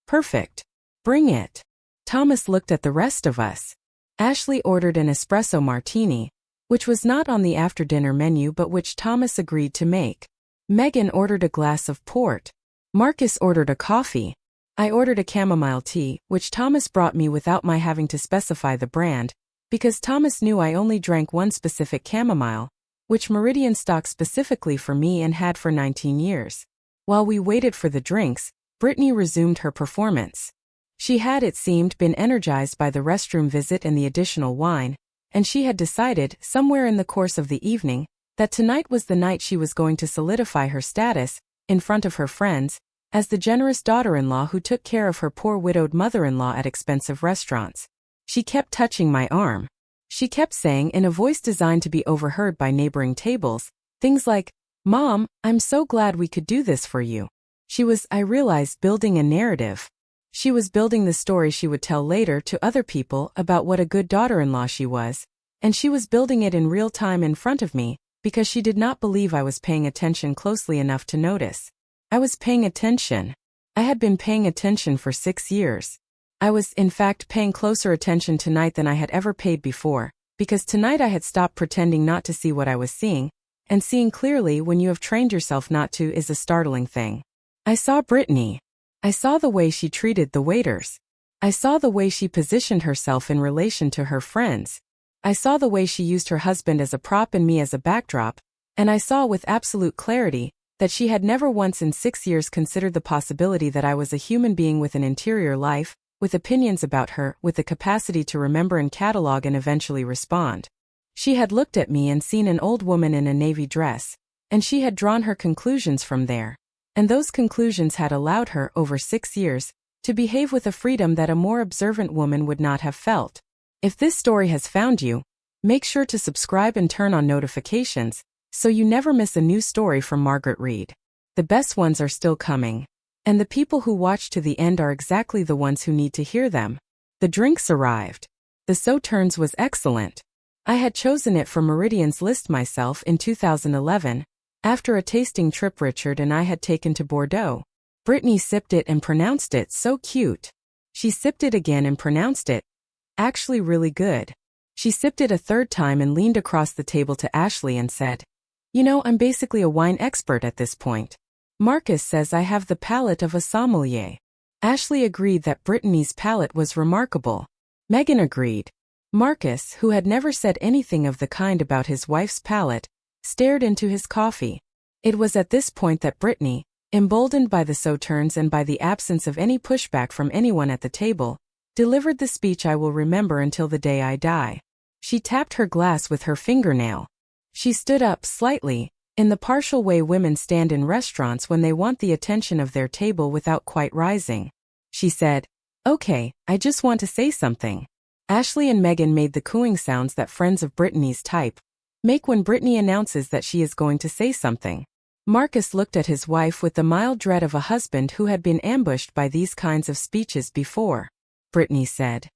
"Perfect. Bring it." Thomas looked at the rest of us. Ashley ordered an espresso martini, which was not on the after-dinner menu but which Thomas agreed to make. Megan ordered a glass of port. Marcus ordered a coffee. I ordered a chamomile tea, which Thomas brought me without my having to specify the brand, because Thomas knew I only drank one specific chamomile, which Meridian stocked specifically for me and had for 19 years. While we waited for the drinks, Brittany resumed her performance. She had, it seemed, been energized by the restroom visit and the additional wine, and she had decided, somewhere in the course of the evening, that tonight was the night she was going to solidify her status, in front of her friends, as the generous daughter-in-law who took care of her poor widowed mother-in-law at expensive restaurants. She kept touching my arm. She kept saying in a voice designed to be overheard by neighboring tables, things like, "Mom, I'm so glad we could do this for you." She was, I realized, building a narrative. She was building the story she would tell later to other people about what a good daughter-in-law she was, and she was building it in real time in front of me, because she did not believe I was paying attention closely enough to notice. I was paying attention. I had been paying attention for 6 years. I was, in fact, paying closer attention tonight than I had ever paid before, because tonight I had stopped pretending not to see what I was seeing, and seeing clearly when you have trained yourself not to is a startling thing. I saw Brittany. I saw the way she treated the waiters. I saw the way she positioned herself in relation to her friends. I saw the way she used her husband as a prop and me as a backdrop, and I saw with absolute clarity that she had never once in 6 years considered the possibility that I was a human being with an interior life, with opinions about her, with the capacity to remember and catalog and eventually respond. She had looked at me and seen an old woman in a navy dress, and she had drawn her conclusions from there. And those conclusions had allowed her, over 6 years, to behave with a freedom that a more observant woman would not have felt. If this story has found you, make sure to subscribe and turn on notifications, so you never miss a new story from Margaret Reed. The best ones are still coming. And the people who watch to the end are exactly the ones who need to hear them. The drinks arrived. The sauternes was excellent. I had chosen it for Meridian's list myself in 2011, after a tasting trip Richard and I had taken to Bordeaux. Brittany sipped it and pronounced it so cute. She sipped it again and pronounced it actually really good. She sipped it a third time and leaned across the table to Ashley and said, "You know, I'm basically a wine expert at this point. Marcus says I have the palate of a sommelier." Ashley agreed that Brittany's palate was remarkable. Megan agreed. Marcus, who had never said anything of the kind about his wife's palate, stared into his coffee. It was at this point that Brittany, emboldened by the sauternes and by the absence of any pushback from anyone at the table, delivered the speech I will remember until the day I die. She tapped her glass with her fingernail. She stood up slightly, in the partial way women stand in restaurants when they want the attention of their table without quite rising. She said, "Okay, I just want to say something. Ashley and Megan made the cooing sounds that friends of Brittany's type make when Brittany announces that she is going to say something. Marcus looked at his wife with the mild dread of a husband who had been ambushed by these kinds of speeches before. Brittany said,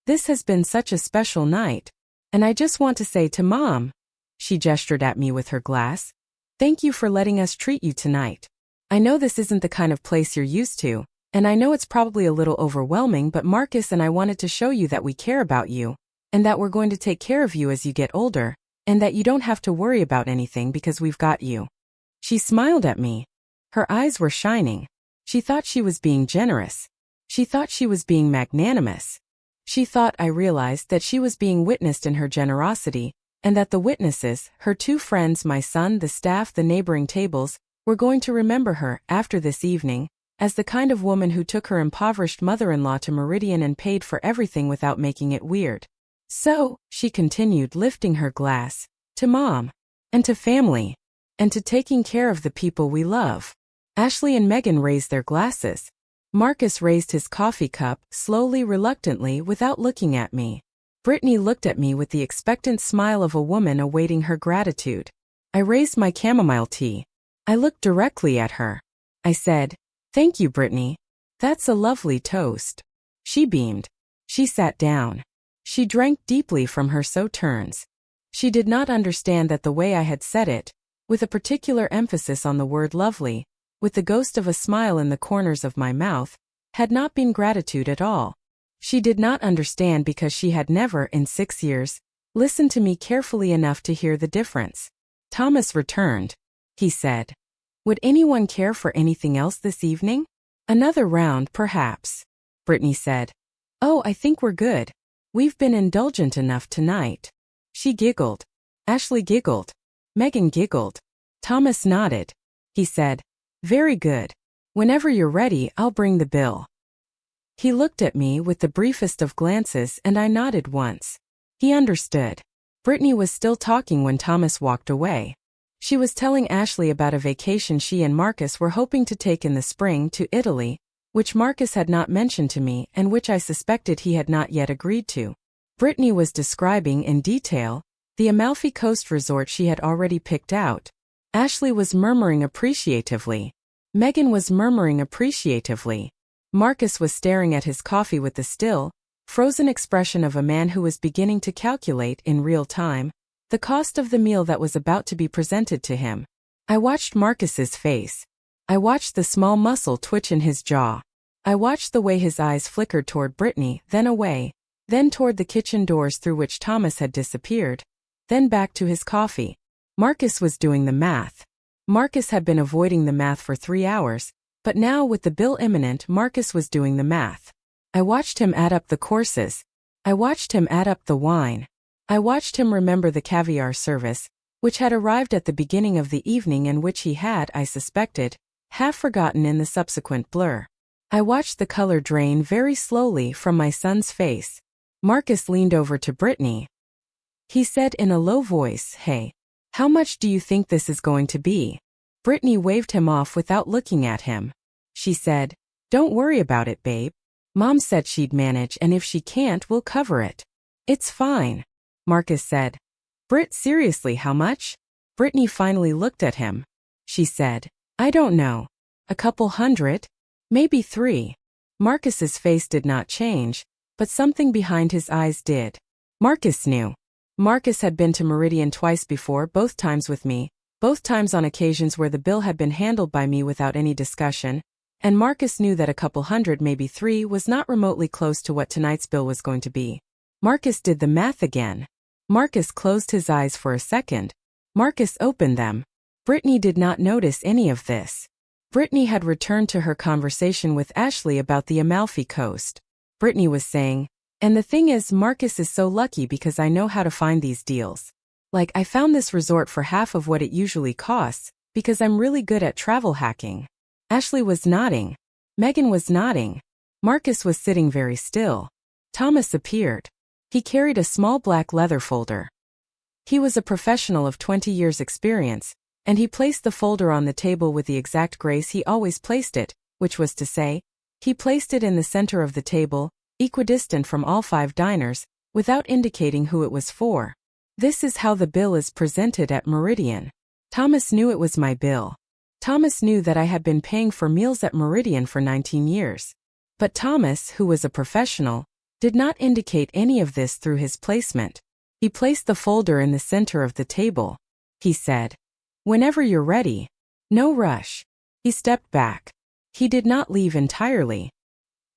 "This has been such a special night. And I just want to say to Mom," she gestured at me with her glass, "thank you for letting us treat you tonight. I know this isn't the kind of place you're used to, and I know it's probably a little overwhelming, but Marcus and I wanted to show you that we care about you, and that we're going to take care of you as you get older, and that you don't have to worry about anything because we've got you." She smiled at me. Her eyes were shining. She thought she was being generous. She thought she was being magnanimous. She thought, I realized, that she was being witnessed in her generosity, and that the witnesses, her two friends, my son, the staff, the neighboring tables, were going to remember her, after this evening, as the kind of woman who took her impoverished mother-in-law to Meridian and paid for everything without making it weird. So, she continued, lifting her glass, to Mom, and to family, and to taking care of the people we love. Ashley and Megan raised their glasses. Marcus raised his coffee cup, slowly, reluctantly, without looking at me. Brittany looked at me with the expectant smile of a woman awaiting her gratitude. I raised my chamomile tea. I looked directly at her. I said, "Thank you, Brittany. That's a lovely toast." She beamed. She sat down. She drank deeply from her sauternes. She did not understand that the way I had said it, with a particular emphasis on the word lovely, with the ghost of a smile in the corners of my mouth, had not been gratitude at all. She did not understand because she had never, in 6 years, listened to me carefully enough to hear the difference. Thomas returned. He said, "Would anyone care for anything else this evening? Another round, perhaps." Brittany said, "Oh, I think we're good. We've been indulgent enough tonight." She giggled. Ashley giggled. Megan giggled. Thomas nodded. He said, "Very good. Whenever you're ready, I'll bring the bill." He looked at me with the briefest of glances and I nodded once. He understood. Brittany was still talking when Thomas walked away. She was telling Ashley about a vacation she and Marcus were hoping to take in the spring to Italy, which Marcus had not mentioned to me and which I suspected he had not yet agreed to. Brittany was describing in detail the Amalfi Coast resort she had already picked out. Ashley was murmuring appreciatively. Megan was murmuring appreciatively. Marcus was staring at his coffee with the still, frozen expression of a man who was beginning to calculate, in real time, the cost of the meal that was about to be presented to him. I watched Marcus's face. I watched the small muscle twitch in his jaw. I watched the way his eyes flickered toward Brittany, then away, then toward the kitchen doors through which Thomas had disappeared, then back to his coffee. Marcus was doing the math. Marcus had been avoiding the math for 3 hours, but now with the bill imminent, Marcus was doing the math. I watched him add up the courses. I watched him add up the wine. I watched him remember the caviar service, which had arrived at the beginning of the evening and which he had, I suspected, half forgotten in the subsequent blur. I watched the color drain very slowly from my son's face. Marcus leaned over to Brittany. He said in a low voice, "Hey, how much do you think this is going to be?" Brittany waved him off without looking at him. She said, "Don't worry about it, babe. Mom said she'd manage, and if she can't, we'll cover it." "It's fine," Marcus said. "Britt, seriously, how much?" Brittany finally looked at him. She said, "I don't know. A couple hundred? Maybe 3. Marcus's face did not change, but something behind his eyes did. Marcus knew. Marcus had been to Meridian twice before, both times with me, both times on occasions where the bill had been handled by me without any discussion, and Marcus knew that a couple hundred, maybe 3, was not remotely close to what tonight's bill was going to be. Marcus did the math again. Marcus closed his eyes for a second. Marcus opened them. Brittany did not notice any of this. Brittany had returned to her conversation with Ashley about the Amalfi Coast. Brittany was saying, "And the thing is, Marcus is so lucky because I know how to find these deals. Like, I found this resort for half of what it usually costs, because I'm really good at travel hacking." Ashley was nodding. Megan was nodding. Marcus was sitting very still. Thomas appeared. He carried a small black leather folder. He was a professional of 20 years' experience, and he placed the folder on the table with the exact grace he always placed it, which was to say, he placed it in the center of the table, equidistant from all 5 diners, without indicating who it was for. "This is how the bill is presented at Meridian." Thomas knew it was my bill. Thomas knew that I had been paying for meals at Meridian for 19 years. But Thomas, who was a professional, did not indicate any of this through his placement. He placed the folder in the center of the table. He said, "Whenever you're ready. No rush." He stepped back. He did not leave entirely.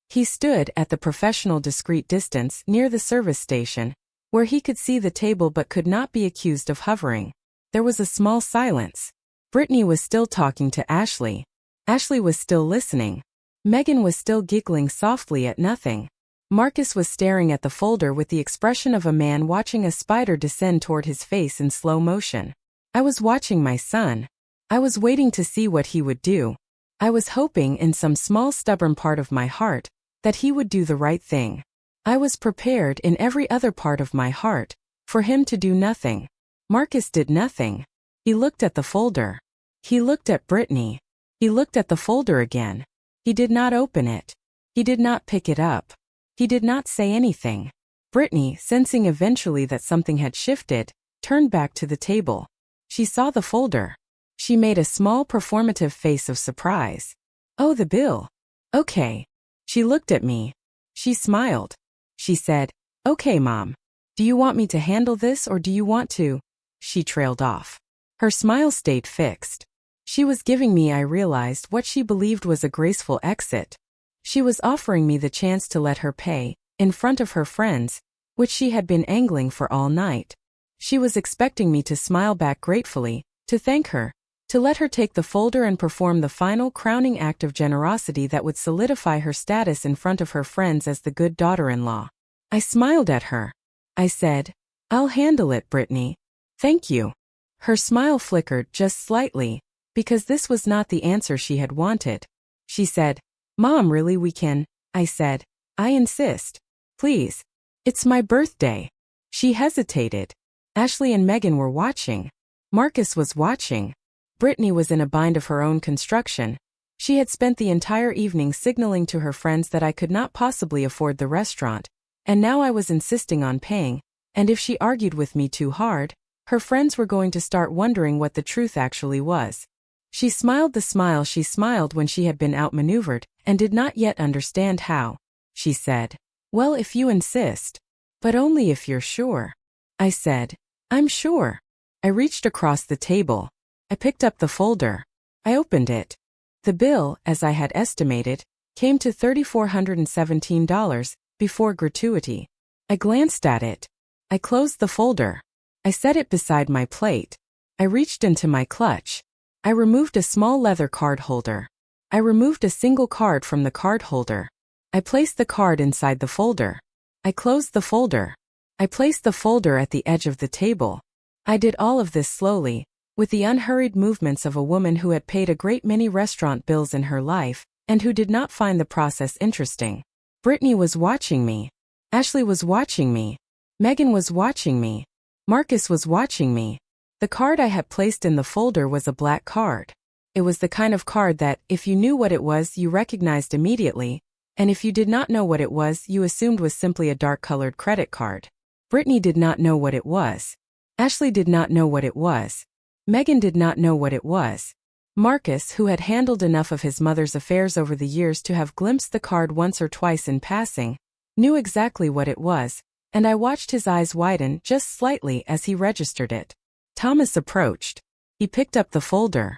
He stood at the professional discreet distance near the service station, where he could see the table but could not be accused of hovering. There was a small silence. Brittany was still talking to Ashley. Ashley was still listening. Megan was still giggling softly at nothing. Marcus was staring at the folder with the expression of a man watching a spider descend toward his face in slow motion. I was watching my son. I was waiting to see what he would do. I was hoping in some small stubborn part of my heart that he would do the right thing. I was prepared in every other part of my heart for him to do nothing. Marcus did nothing. He looked at the folder. He looked at Brittany. He looked at the folder again. He did not open it. He did not pick it up. He did not say anything. Brittany, sensing eventually that something had shifted, turned back to the table. She saw the folder. She made a small performative face of surprise. "Oh, the bill. Okay." She looked at me. She smiled. She said, "Okay, Mom. Do you want me to handle this or do you want to?" She trailed off. Her smile stayed fixed. She was giving me, I realized, what she believed was a graceful exit. She was offering me the chance to let her pay, in front of her friends, which she had been angling for all night. She was expecting me to smile back gratefully, to thank her, to let her take the folder and perform the final crowning act of generosity that would solidify her status in front of her friends as the good daughter-in-law. I smiled at her. I said, "I'll handle it, Brittany. Thank you." Her smile flickered just slightly, because this was not the answer she had wanted. She said, "Mom, really we can?" I said, "I insist. Please. It's my birthday." She hesitated. Ashley and Megan were watching. Marcus was watching. Brittany was in a bind of her own construction. She had spent the entire evening signaling to her friends that I could not possibly afford the restaurant, and now I was insisting on paying, and if she argued with me too hard, her friends were going to start wondering what the truth actually was. She smiled the smile she smiled when she had been outmaneuvered and did not yet understand how. She said, "Well, if you insist. But only if you're sure." I said, "I'm sure." I reached across the table. I picked up the folder. I opened it. The bill, as I had estimated, came to $3,417 before gratuity. I glanced at it. I closed the folder. I set it beside my plate. I reached into my clutch. I removed a small leather card holder. I removed a single card from the card holder. I placed the card inside the folder. I closed the folder. I placed the folder at the edge of the table. I did all of this slowly, with the unhurried movements of a woman who had paid a great many restaurant bills in her life, and who did not find the process interesting. Brittany was watching me. Ashley was watching me. Megan was watching me. Marcus was watching me. The card I had placed in the folder was a black card. It was the kind of card that, if you knew what it was, you recognized immediately, and if you did not know what it was, you assumed was simply a dark-colored credit card. Brittany did not know what it was. Ashley did not know what it was. Megan did not know what it was. Marcus, who had handled enough of his mother's affairs over the years to have glimpsed the card once or twice in passing, knew exactly what it was, and I watched his eyes widen just slightly as he registered it. Thomas approached. He picked up the folder.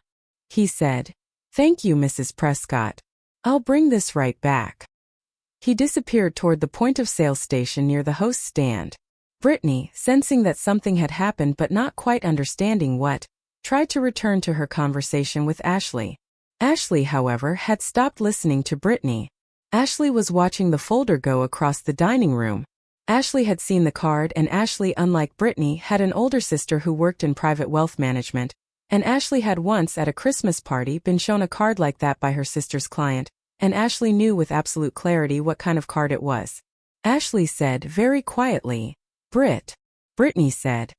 He said, "Thank you, Mrs. Prescott. I'll bring this right back." He disappeared toward the point-of-sale station near the host's stand. Brittany, sensing that something had happened but not quite understanding what, tried to return to her conversation with Ashley. Ashley, however, had stopped listening to Brittany. Ashley was watching the folder go across the dining room. Ashley had seen the card, and Ashley, unlike Brittany, had an older sister who worked in private wealth management, and Ashley had once at a Christmas party been shown a card like that by her sister's client, and Ashley knew with absolute clarity what kind of card it was. Ashley said very quietly, "Britt." Brittany said,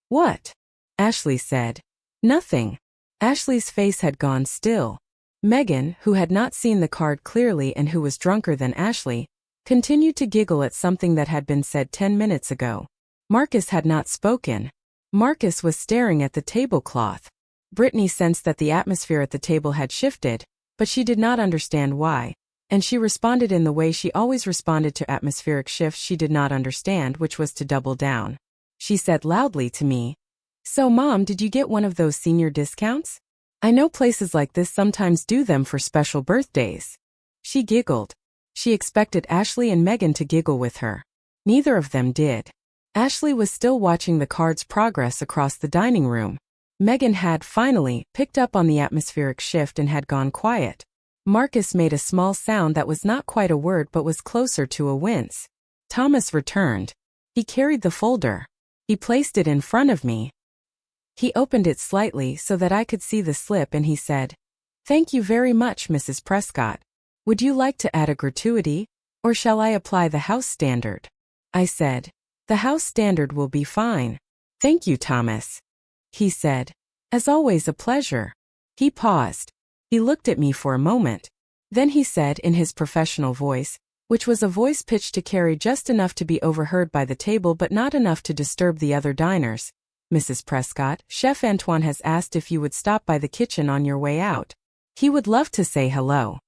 "What?" Ashley said, "Nothing." Ashley's face had gone still. Megan, who had not seen the card clearly and who was drunker than Ashley, continued to giggle at something that had been said 10 minutes ago. Marcus had not spoken. Marcus was staring at the tablecloth. Brittany sensed that the atmosphere at the table had shifted, but she did not understand why, and she responded in the way she always responded to atmospheric shifts she did not understand, which was to double down. She said loudly to me, "So Mom, did you get one of those senior discounts? I know places like this sometimes do them for special birthdays." She giggled. She expected Ashley and Megan to giggle with her. Neither of them did. Ashley was still watching the cards progress across the dining room. Megan had, finally, picked up on the atmospheric shift and had gone quiet. Marcus made a small sound that was not quite a word but was closer to a wince. Thomas returned. He carried the folder. He placed it in front of me. He opened it slightly so that I could see the slip and he said, "Thank you very much, Mrs. Prescott. Would you like to add a gratuity, or shall I apply the house standard?" I said, "The house standard will be fine. Thank you, Thomas." He said, "As always, a pleasure." He paused. He looked at me for a moment. Then he said in his professional voice, which was a voice pitched to carry just enough to be overheard by the table but not enough to disturb the other diners, "Mrs. Prescott, Chef Antoine has asked if you would stop by the kitchen on your way out. He would love to say hello."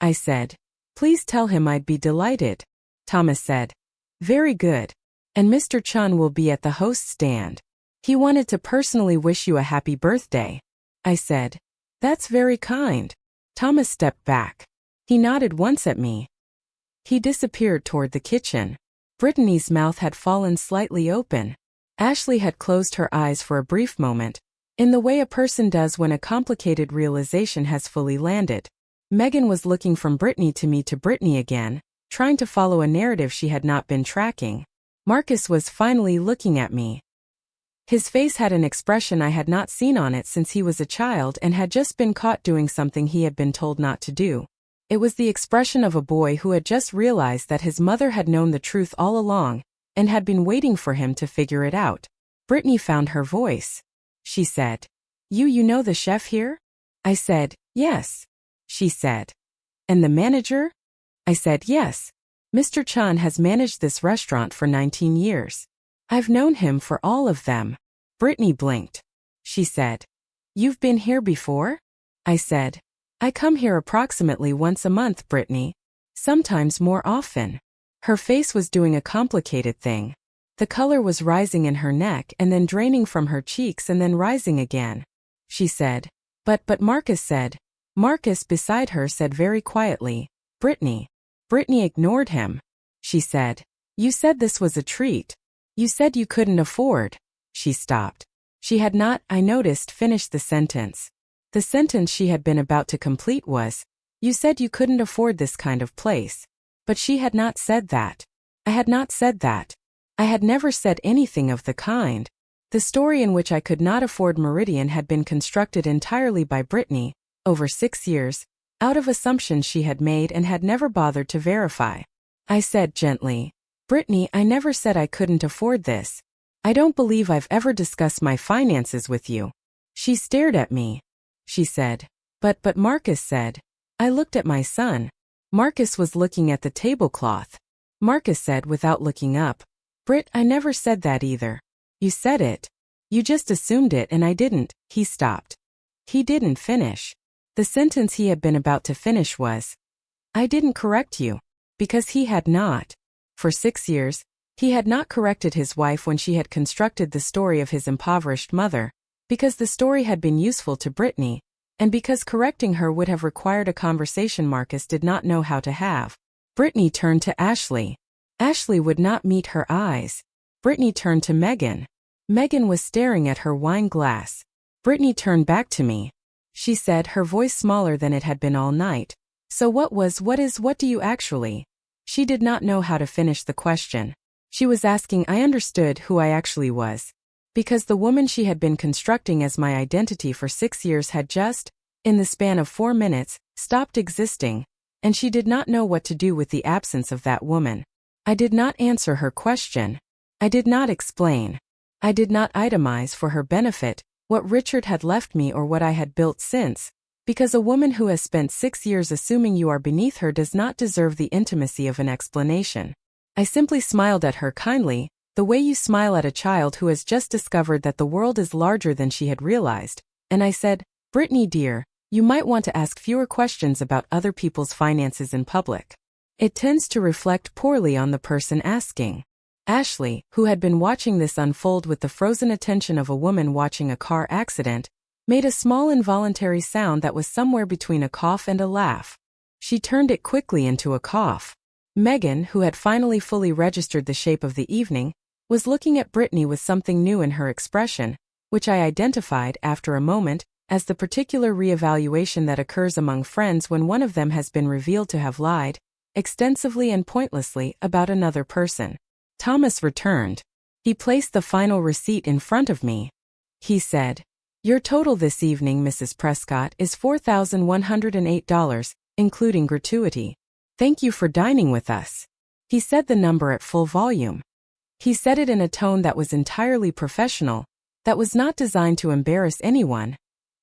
I said, "Please tell him I'd be delighted." Thomas said, "Very good. And Mr. Chen will be at the host stand. He wanted to personally wish you a happy birthday." I said, "That's very kind." Thomas stepped back. He nodded once at me. He disappeared toward the kitchen. Brittany's mouth had fallen slightly open. Ashley had closed her eyes for a brief moment, in the way a person does when a complicated realization has fully landed. Megan was looking from Brittany to me to Brittany again, trying to follow a narrative she had not been tracking. Marcus was finally looking at me. His face had an expression I had not seen on it since he was a child and had just been caught doing something he had been told not to do. It was the expression of a boy who had just realized that his mother had known the truth all along and had been waiting for him to figure it out. Brittany found her voice. She said, You know the chef here?" I said, "Yes." She said, "And the manager?" I said, "Yes. Mr. Chen has managed this restaurant for 19 years. I've known him for all of them." Brittany blinked. She said, "You've been here before?" I said, "I come here approximately once a month, Brittany. Sometimes more often." Her face was doing a complicated thing. The color was rising in her neck and then draining from her cheeks and then rising again. She said, But Marcus said." Marcus beside her said very quietly, "Brittany." Brittany ignored him. She said, "You said this was a treat. You said you couldn't afford." She stopped. She had not, I noticed, finished the sentence. The sentence she had been about to complete was, "You said you couldn't afford this kind of place." But she had not said that. I had not said that. I had never said anything of the kind. The story in which I could not afford Meridian had been constructed entirely by Brittany, over 6 years, out of assumptions she had made and had never bothered to verify. I said gently, "Brittany, I never said I couldn't afford this. I don't believe I've ever discussed my finances with you." She stared at me. She said, But Marcus said." I looked at my son. Marcus was looking at the tablecloth. Marcus said without looking up, "Britt, I never said that either. You said it. You just assumed it and I didn't." He stopped. He didn't finish. The sentence he had been about to finish was, "I didn't correct you." Because he had not. For 6 years, he had not corrected his wife when she had constructed the story of his impoverished mother, because the story had been useful to Brittany, and because correcting her would have required a conversation Marcus did not know how to have. Brittany turned to Ashley. Ashley would not meet her eyes. Brittany turned to Megan. Megan was staring at her wine glass. Brittany turned back to me. She said, her voice smaller than it had been all night, "So what do you actually?" She did not know how to finish the question. She was asking I understood who I actually was. Because the woman she had been constructing as my identity for 6 years had just, in the span of 4 minutes, stopped existing, and she did not know what to do with the absence of that woman. I did not answer her question. I did not explain. I did not itemize for her benefit what Richard had left me or what I had built since. Because a woman who has spent 6 years assuming you are beneath her does not deserve the intimacy of an explanation. I simply smiled at her kindly, the way you smile at a child who has just discovered that the world is larger than she had realized, and I said, Brittany dear, you might want to ask fewer questions about other people's finances in public. It tends to reflect poorly on the person asking. Ashley, who had been watching this unfold with the frozen attention of a woman watching a car accident, made a small involuntary sound that was somewhere between a cough and a laugh. She turned it quickly into a cough. Megan, who had finally fully registered the shape of the evening, was looking at Brittany with something new in her expression, which I identified, after a moment, as the particular reevaluation that occurs among friends when one of them has been revealed to have lied, extensively and pointlessly, about another person. Thomas returned. He placed the final receipt in front of me. He said, Your total this evening, Mrs. Prescott, is $4,108, including gratuity. Thank you for dining with us. He said the number at full volume. He said it in a tone that was entirely professional, that was not designed to embarrass anyone,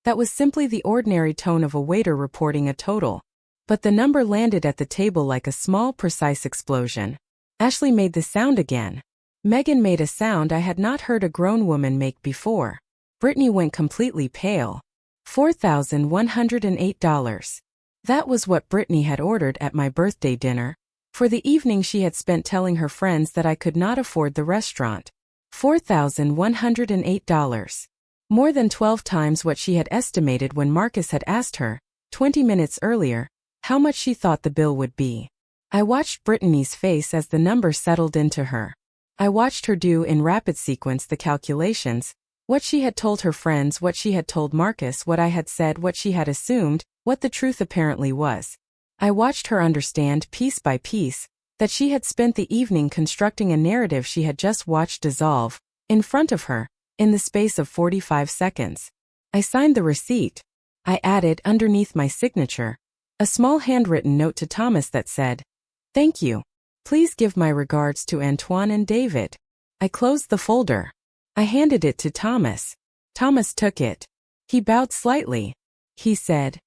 that was simply the ordinary tone of a waiter reporting a total. But the number landed at the table like a small, precise explosion. Ashley made the sound again. Megan made a sound I had not heard a grown woman make before. Brittany went completely pale. $4,108. That was what Brittany had ordered at my birthday dinner. For the evening she had spent telling her friends that I could not afford the restaurant. $4,108. More than 12 times what she had estimated when Marcus had asked her, 20 minutes earlier, how much she thought the bill would be. I watched Brittany's face as the number settled into her. I watched her do in rapid sequence the calculations, what she had told her friends, what she had told Marcus, what I had said, what she had assumed, what the truth apparently was. I watched her understand piece by piece that she had spent the evening constructing a narrative she had just watched dissolve, in front of her, in the space of 45 seconds. I signed the receipt. I added, underneath my signature, a small handwritten note to Thomas that said, Thank you. Please give my regards to Antoine and David. I closed the folder. I handed it to Thomas. Thomas took it. He bowed slightly. He said,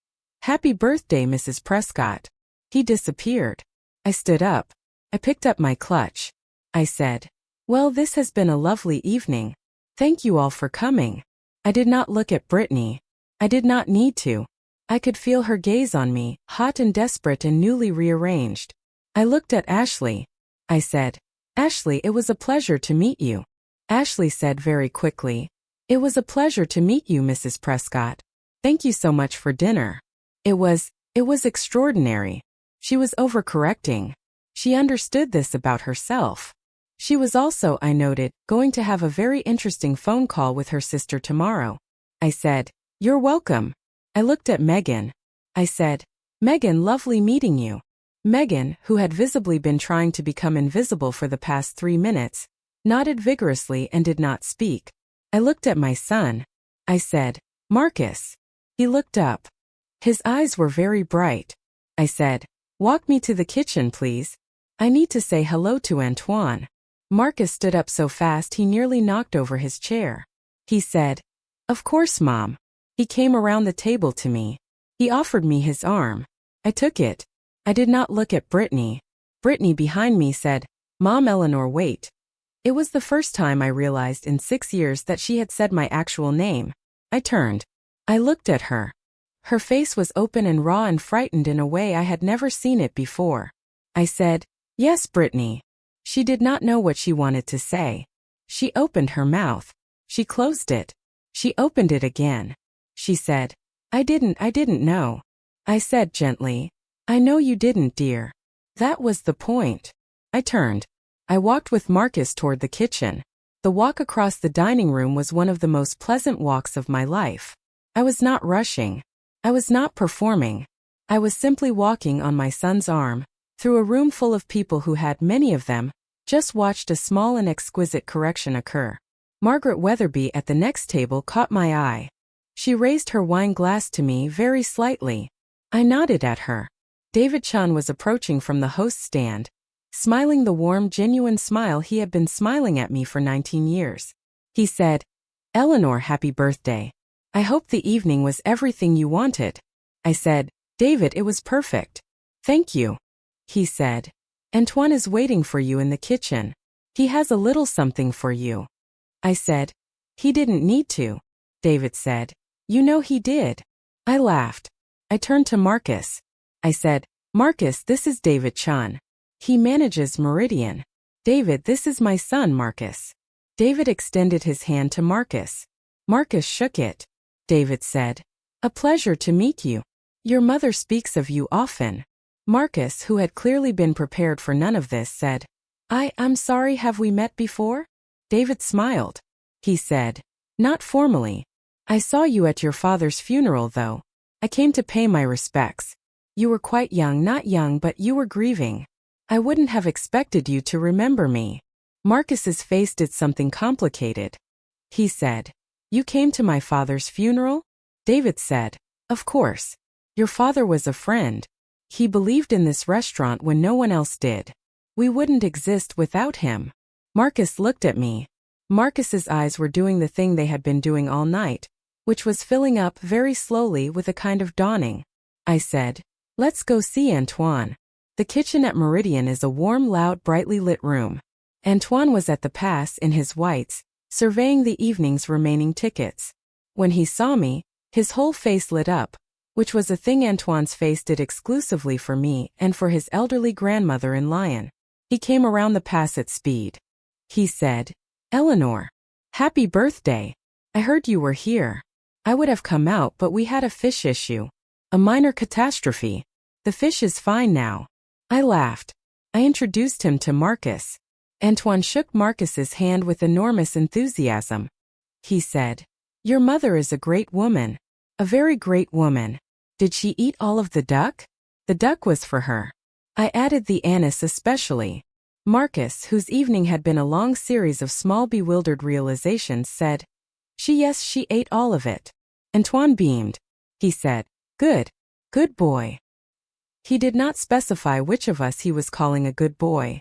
Happy birthday, Mrs. Prescott. He disappeared. I stood up. I picked up my clutch. I said, Well, this has been a lovely evening. Thank you all for coming. I did not look at Brittany. I did not need to. I could feel her gaze on me, hot and desperate and newly rearranged. I looked at Ashley. I said, Ashley, it was a pleasure to meet you. Ashley said very quickly, It was a pleasure to meet you, Mrs. Prescott. Thank you so much for dinner. It was extraordinary. She was overcorrecting. She understood this about herself. She was also, I noted, going to have a very interesting phone call with her sister tomorrow. I said, You're welcome. I looked at Megan. I said, Megan, lovely meeting you. Megan, who had visibly been trying to become invisible for the past 3 minutes, nodded vigorously and did not speak. I looked at my son. I said, Marcus. He looked up. His eyes were very bright. I said, Walk me to the kitchen, please. I need to say hello to Antoine. Marcus stood up so fast he nearly knocked over his chair. He said, Of course, Mom. He came around the table to me. He offered me his arm. I took it. I did not look at Brittany. Brittany behind me said, Mom, Eleanor, wait. It was the first time I realized in 6 years that she had said my actual name. I turned. I looked at her. Her face was open and raw and frightened in a way I had never seen it before. I said, Yes, Brittany. She did not know what she wanted to say. She opened her mouth. She closed it. She opened it again. She said, I didn't know. I said gently, I know you didn't, dear. That was the point. I turned. I walked with Marcus toward the kitchen. The walk across the dining room was one of the most pleasant walks of my life. I was not rushing. I was not performing. I was simply walking on my son's arm, through a room full of people who had, many of them, just watched a small and exquisite correction occur. Margaret Weatherby at the next table caught my eye. She raised her wine glass to me very slightly. I nodded at her. David Chen was approaching from the host's stand, smiling the warm, genuine smile he had been smiling at me for 19 years. He said, Eleanor, happy birthday. I hope the evening was everything you wanted. I said, David, it was perfect. Thank you. He said, Antoine is waiting for you in the kitchen. He has a little something for you. I said, he didn't need to. David said, you know he did. I laughed. I turned to Marcus. I said, Marcus, this is David Chen. He manages Meridian. David, this is my son, Marcus. David extended his hand to Marcus. Marcus shook it. David said, a pleasure to meet you. Your mother speaks of you often. Marcus, who had clearly been prepared for none of this, said, I'm sorry, have we met before? David smiled. He said, not formally. I saw you at your father's funeral, though. I came to pay my respects. You were quite young, not young, but you were grieving. I wouldn't have expected you to remember me. Marcus's face did something complicated. He said, you came to my father's funeral? David said, of course. Your father was a friend. He believed in this restaurant when no one else did. We wouldn't exist without him. Marcus looked at me. Marcus's eyes were doing the thing they had been doing all night, which was filling up very slowly with a kind of dawning. I said, let's go see Antoine. The kitchen at Meridian is a warm, loud, brightly lit room. Antoine was at the pass in his whites, surveying the evening's remaining tickets. When he saw me, his whole face lit up, which was a thing Antoine's face did exclusively for me and for his elderly grandmother in Lyon. He came around the pass at speed. He said, Eleanor, happy birthday. I heard you were here. I would have come out, but we had a fish issue. A minor catastrophe. The fish is fine now. I laughed. I introduced him to Marcus. Antoine shook Marcus's hand with enormous enthusiasm. He said, your mother is a great woman. A very great woman. Did she eat all of the duck? The duck was for her. I added the anise especially. Marcus, whose evening had been a long series of small bewildered realizations, said, yes, she ate all of it. Antoine beamed. He said, good boy. He did not specify which of us he was calling a good boy.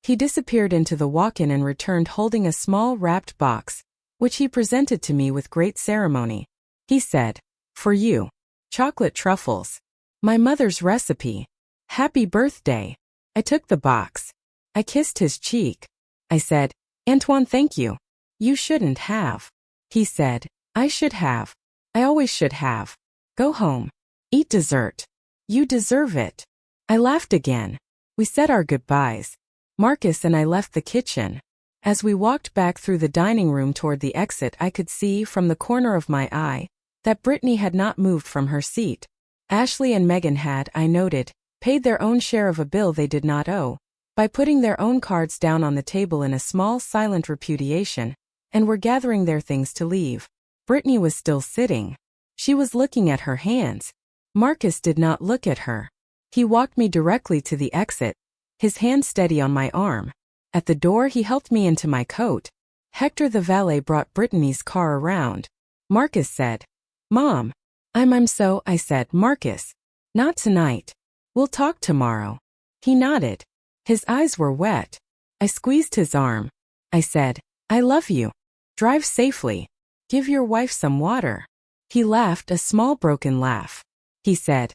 He disappeared into the walk-in and returned holding a small wrapped box, which he presented to me with great ceremony. He said, for you. Chocolate truffles. My mother's recipe. Happy birthday. I took the box. I kissed his cheek. I said, Antoine, thank you. You shouldn't have. He said, I should have. I always should have. Go home. Eat dessert. You deserve it. I laughed again. We said our goodbyes. Marcus and I left the kitchen. As we walked back through the dining room toward the exit, I could see, from the corner of my eye, that Brittany had not moved from her seat. Ashley and Megan had, I noted, paid their own share of a bill they did not owe, by putting their own cards down on the table in a small silent repudiation, and were gathering their things to leave. Brittany was still sitting. She was looking at her hands. Marcus did not look at her. He walked me directly to the exit, his hand steady on my arm. At the door he helped me into my coat. Hector the valet brought Brittany's car around. Marcus said, Mom. I'm so, I said, Marcus. Not tonight. We'll talk tomorrow. He nodded. His eyes were wet. I squeezed his arm. I said, I love you. Drive safely. Give your wife some water. He laughed a small broken laugh. He said,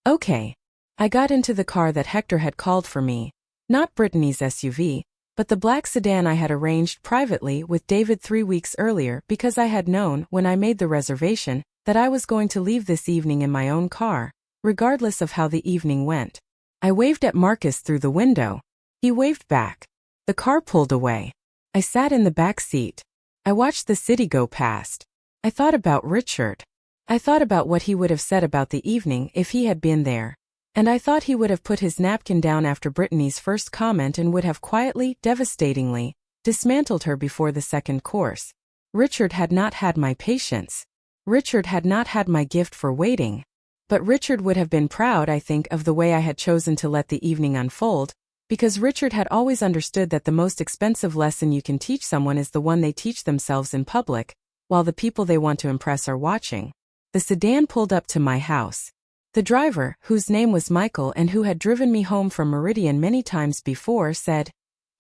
okay. I got into the car that Hector had called for me, not Brittany's SUV, but the black sedan I had arranged privately with David 3 weeks earlier because I had known, when I made the reservation, that I was going to leave this evening in my own car, regardless of how the evening went. I waved at Marcus through the window. He waved back. The car pulled away. I sat in the back seat. I watched the city go past. I thought about Richard. I thought about what he would have said about the evening if he had been there. And I thought he would have put his napkin down after Brittany's first comment and would have quietly, devastatingly, dismantled her before the second course. Richard had not had my patience. Richard had not had my gift for waiting. But Richard would have been proud, I think, of the way I had chosen to let the evening unfold, because Richard had always understood that the most expensive lesson you can teach someone is the one they teach themselves in public, while the people they want to impress are watching. The sedan pulled up to my house. The driver, whose name was Michael and who had driven me home from Meridian many times before, said,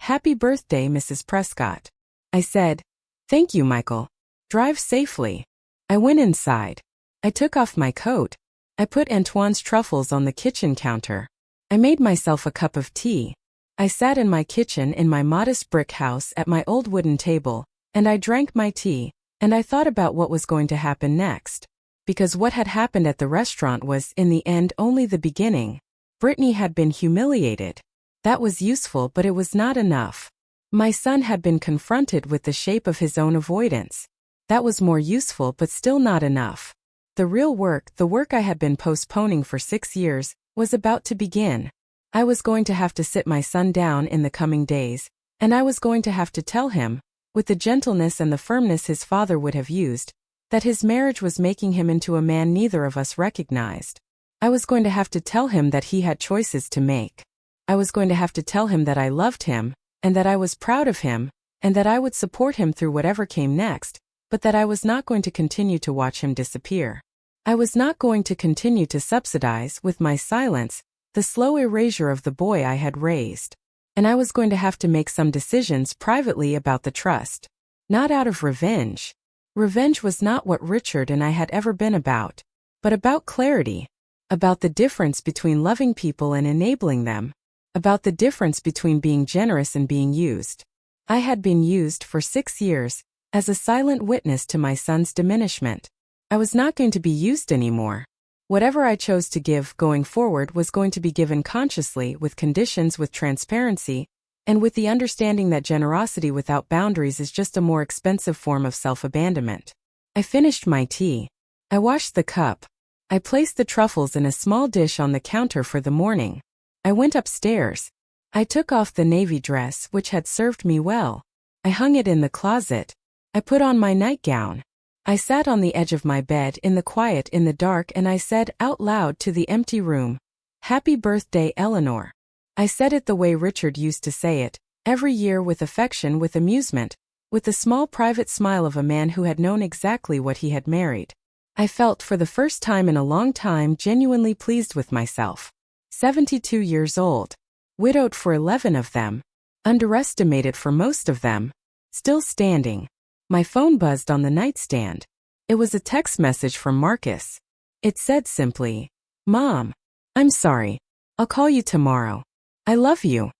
Happy birthday, Mrs. Prescott. I said, Thank you, Michael. Drive safely. I went inside. I took off my coat. I put Antoine's truffles on the kitchen counter. I made myself a cup of tea. I sat in my kitchen in my modest brick house at my old wooden table, and I drank my tea, and I thought about what was going to happen next. Because what had happened at the restaurant was, in the end, only the beginning. Brittany had been humiliated. That was useful, but it was not enough. My son had been confronted with the shape of his own avoidance. That was more useful, but still not enough. The real work, the work I had been postponing for 6 years, was about to begin. I was going to have to sit my son down in the coming days, and I was going to have to tell him, with the gentleness and the firmness his father would have used, that his marriage was making him into a man neither of us recognized. I was going to have to tell him that he had choices to make. I was going to have to tell him that I loved him, and that I was proud of him, and that I would support him through whatever came next, but that I was not going to continue to watch him disappear. I was not going to continue to subsidize, with my silence, the slow erasure of the boy I had raised. And I was going to have to make some decisions privately about the trust. Not out of revenge. Revenge was not what Richard and I had ever been about. But about clarity. About the difference between loving people and enabling them. About the difference between being generous and being used. I had been used for 6 years, as a silent witness to my son's diminishment. I was not going to be used anymore. Whatever I chose to give going forward was going to be given consciously, with conditions, with transparency, and with the understanding that generosity without boundaries is just a more expensive form of self-abandonment. I finished my tea. I washed the cup. I placed the truffles in a small dish on the counter for the morning. I went upstairs. I took off the navy dress, which had served me well. I hung it in the closet. I put on my nightgown. I sat on the edge of my bed in the quiet, in the dark, and I said out loud to the empty room, "Happy birthday, Eleanor." I said it the way Richard used to say it, every year, with affection, with amusement, with the small private smile of a man who had known exactly what he had married. I felt for the first time in a long time genuinely pleased with myself. 72 years old. Widowed for 11 of them. Underestimated for most of them. Still standing. My phone buzzed on the nightstand. It was a text message from Marcus. It said simply, "Mom, I'm sorry. I'll call you tomorrow. I love you."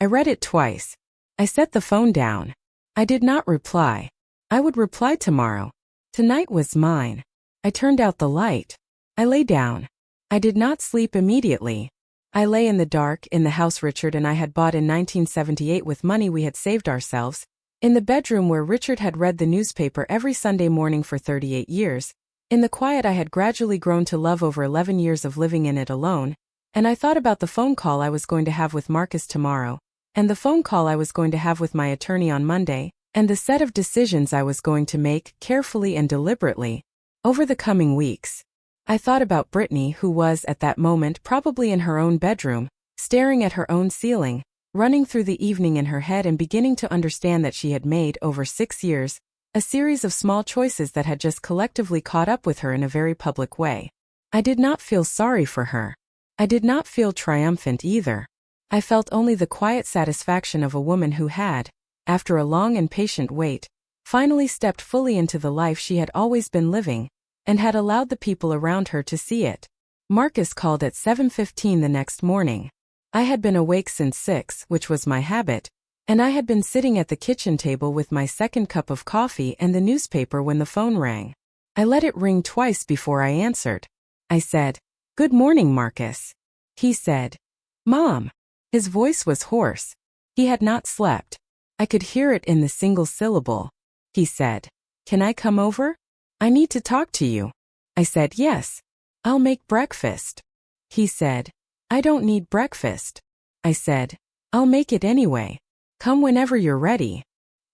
I read it twice. I set the phone down. I did not reply. I would reply tomorrow. Tonight was mine. I turned out the light. I lay down. I did not sleep immediately. I lay in the dark in the house Richard and I had bought in 1978 with money we had saved ourselves, in the bedroom where Richard had read the newspaper every Sunday morning for 38 years, in the quiet I had gradually grown to love over 11 years of living in it alone, and I thought about the phone call I was going to have with Marcus tomorrow, and the phone call I was going to have with my attorney on Monday, and the set of decisions I was going to make, carefully and deliberately, over the coming weeks. I thought about Brittany, who was, at that moment, probably in her own bedroom, staring at her own ceiling, running through the evening in her head and beginning to understand that she had made, over 6 years, a series of small choices that had just collectively caught up with her in a very public way. I did not feel sorry for her. I did not feel triumphant either. I felt only the quiet satisfaction of a woman who had, after a long and patient wait, finally stepped fully into the life she had always been living, and had allowed the people around her to see it. Marcus called at 7:15 the next morning. I had been awake since 6, which was my habit, and I had been sitting at the kitchen table with my second cup of coffee and the newspaper when the phone rang. I let it ring twice before I answered. I said, "Good morning, Marcus." He said, "Mom." His voice was hoarse. He had not slept. I could hear it in the single syllable. He said, "Can I come over? I need to talk to you." I said, "Yes. I'll make breakfast." He said, "I don't need breakfast." I said, "I'll make it anyway. Come whenever you're ready."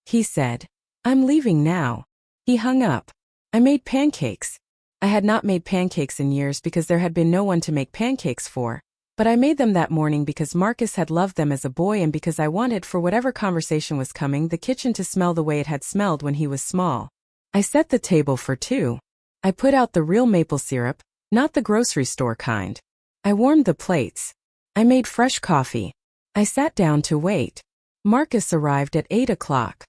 He said, "I'm leaving now." He hung up. I made pancakes. I had not made pancakes in years because there had been no one to make pancakes for, but I made them that morning because Marcus had loved them as a boy and because I wanted, for whatever conversation was coming, the kitchen to smell the way it had smelled when he was small. I set the table for 2. I put out the real maple syrup, not the grocery store kind. I warmed the plates. I made fresh coffee. I sat down to wait. Marcus arrived at 8 o'clock.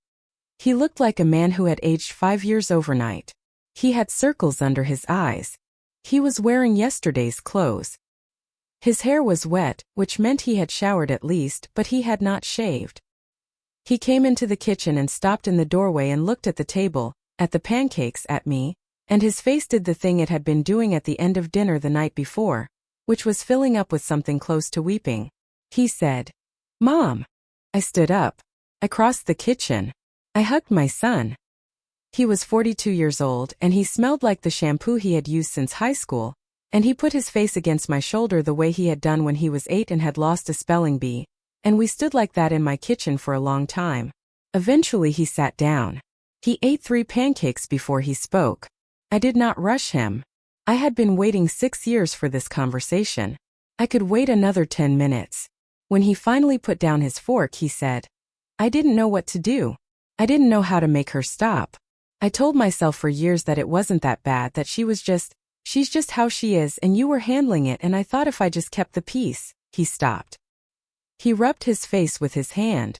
He looked like a man who had aged 5 years overnight. He had circles under his eyes. He was wearing yesterday's clothes. His hair was wet, which meant he had showered at least, but he had not shaved. He came into the kitchen and stopped in the doorway and looked at the table, at the pancakes, at me, and his face did the thing it had been doing at the end of dinner the night before, which was filling up with something close to weeping. He said, "Mom." I stood up. I crossed the kitchen. I hugged my son. He was 42 years old and he smelled like the shampoo he had used since high school, and he put his face against my shoulder the way he had done when he was 8 and had lost a spelling bee, and we stood like that in my kitchen for a long time. Eventually he sat down. He ate 3 pancakes before he spoke. I did not rush him. I had been waiting 6 years for this conversation. I could wait another 10 minutes. When he finally put down his fork, he said, "I didn't know what to do. I didn't know how to make her stop. I told myself for years that it wasn't that bad, that she's just how she is, and you were handling it, and I thought if I just kept the peace." He stopped. He rubbed his face with his hand.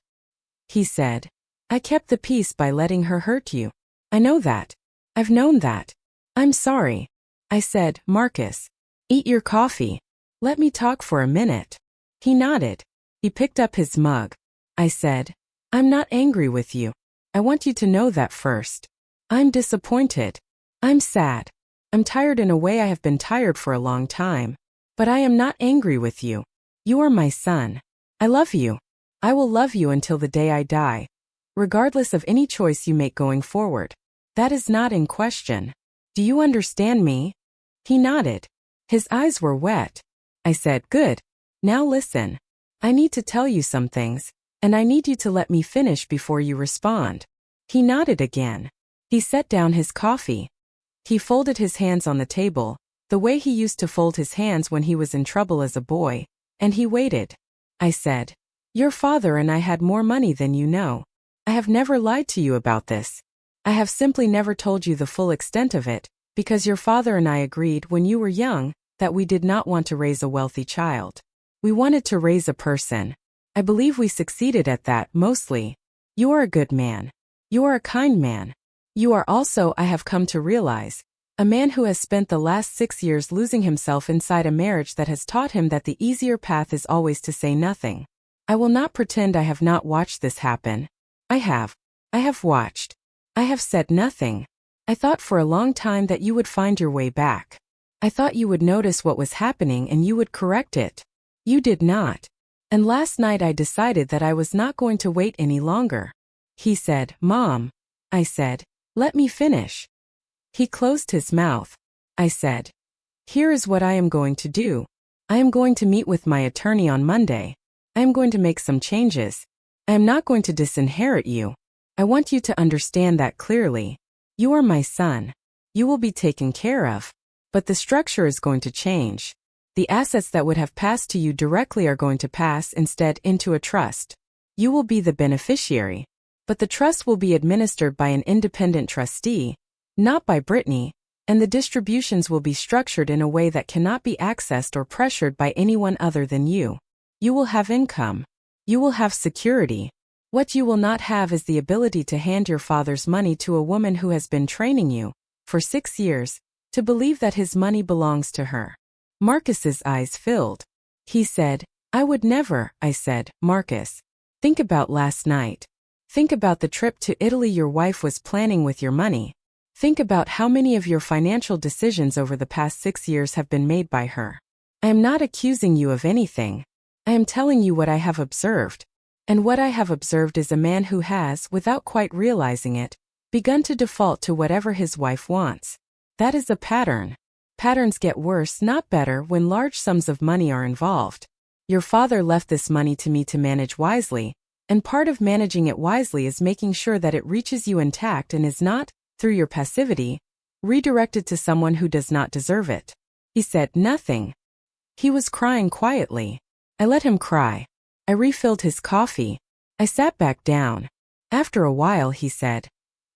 He said, "I kept the peace by letting her hurt you. I know that. I've known that. I'm sorry." I said, "Marcus, eat your coffee. Let me talk for a minute." He nodded. He picked up his mug. I said, "I'm not angry with you. I want you to know that first. I'm disappointed. I'm sad. I'm tired in a way I have been tired for a long time. But I am not angry with you. You are my son. I love you. I will love you until the day I die, regardless of any choice you make going forward. That is not in question. Do you understand me?" He nodded. His eyes were wet. I said, "Good. Now listen. I need to tell you some things, and I need you to let me finish before you respond." He nodded again. He set down his coffee. He folded his hands on the table, the way he used to fold his hands when he was in trouble as a boy, and he waited. I said, "Your father and I had more money than you know. I have never lied to you about this. I have simply never told you the full extent of it, because your father and I agreed when you were young that we did not want to raise a wealthy child. We wanted to raise a person. I believe we succeeded at that, mostly. You are a good man. You are a kind man. You are also, I have come to realize, a man who has spent the last 6 years losing himself inside a marriage that has taught him that the easier path is always to say nothing. I will not pretend I have not watched this happen. I have. I have watched. I have said nothing. I thought for a long time that you would find your way back. I thought you would notice what was happening and you would correct it. You did not. And last night I decided that I was not going to wait any longer." He said, "Mom." I said, "Let me finish." He closed his mouth. I said, "Here is what I am going to do. I am going to meet with my attorney on Monday. I am going to make some changes. I am not going to disinherit you. I want you to understand that clearly. You are my son. You will be taken care of. But the structure is going to change. The assets that would have passed to you directly are going to pass instead into a trust. You will be the beneficiary. But the trust will be administered by an independent trustee, not by Brittany, and the distributions will be structured in a way that cannot be accessed or pressured by anyone other than you. You will have income. You will have security. What you will not have is the ability to hand your father's money to a woman who has been training you, for 6 years, to believe that his money belongs to her." Marcus's eyes filled. He said, "I would never." I said, "Marcus, think about last night. Think about the trip to Italy your wife was planning with your money. Think about how many of your financial decisions over the past 6 years have been made by her. I am not accusing you of anything. I am telling you what I have observed. And what I have observed is a man who has, without quite realizing it, begun to default to whatever his wife wants. That is a pattern. Patterns get worse, not better, when large sums of money are involved. Your father left this money to me to manage wisely, and part of managing it wisely is making sure that it reaches you intact and is not, through your passivity, redirected to someone who does not deserve it." He said nothing. He was crying quietly. I let him cry. I refilled his coffee. I sat back down. After a while he said,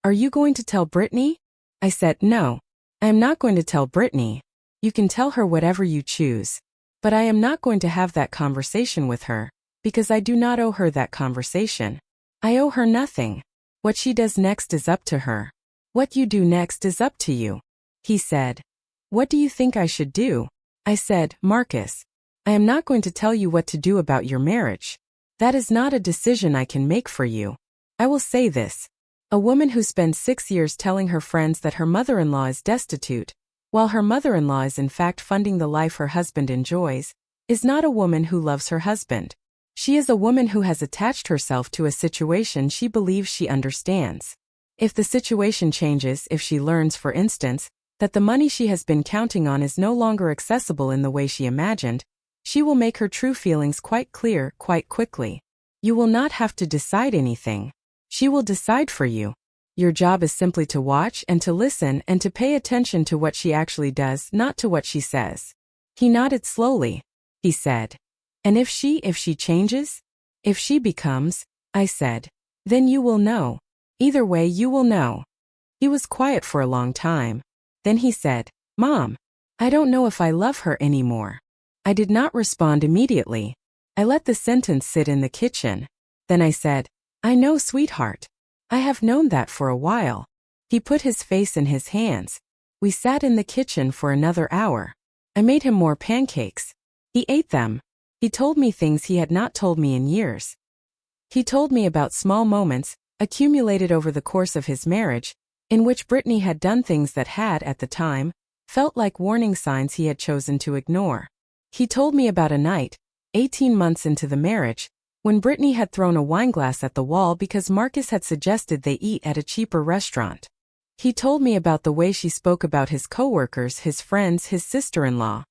"Are you going to tell Brittany?" I said, "No. I am not going to tell Brittany. You can tell her whatever you choose. But I am not going to have that conversation with her, because I do not owe her that conversation. I owe her nothing. What she does next is up to her. What you do next is up to you." He said, What do you think I should do? I said, Marcus, I am not going to tell you what to do about your marriage. That is not a decision I can make for you. I will say this. A woman who spends 6 years telling her friends that her mother-in-law is destitute, while her mother-in-law is in fact funding the life her husband enjoys, is not a woman who loves her husband. She is a woman who has attached herself to a situation she believes she understands. If the situation changes, if she learns, for instance, that the money she has been counting on is no longer accessible in the way she imagined, she will make her true feelings quite clear quite quickly. You will not have to decide anything. She will decide for you. Your job is simply to watch and to listen and to pay attention to what she actually does, not to what she says. He nodded slowly. He said, and if she changes? If she becomes, I said, then you will know. Either way you will know. He was quiet for a long time. Then he said, Mom, I don't know if I love her anymore. I did not respond immediately. I let the sentence sit in the kitchen. Then I said, I know, sweetheart. I have known that for a while. He put his face in his hands. We sat in the kitchen for another hour. I made him more pancakes. He ate them. He told me things he had not told me in years. He told me about small moments, accumulated over the course of his marriage, in which Brittany had done things that had, at the time, felt like warning signs he had chosen to ignore. He told me about a night, 18 months into the marriage, when Brittany had thrown a wineglass at the wall because Marcus had suggested they eat at a cheaper restaurant. He told me about the way she spoke about his coworkers, his friends, his sister-in-law.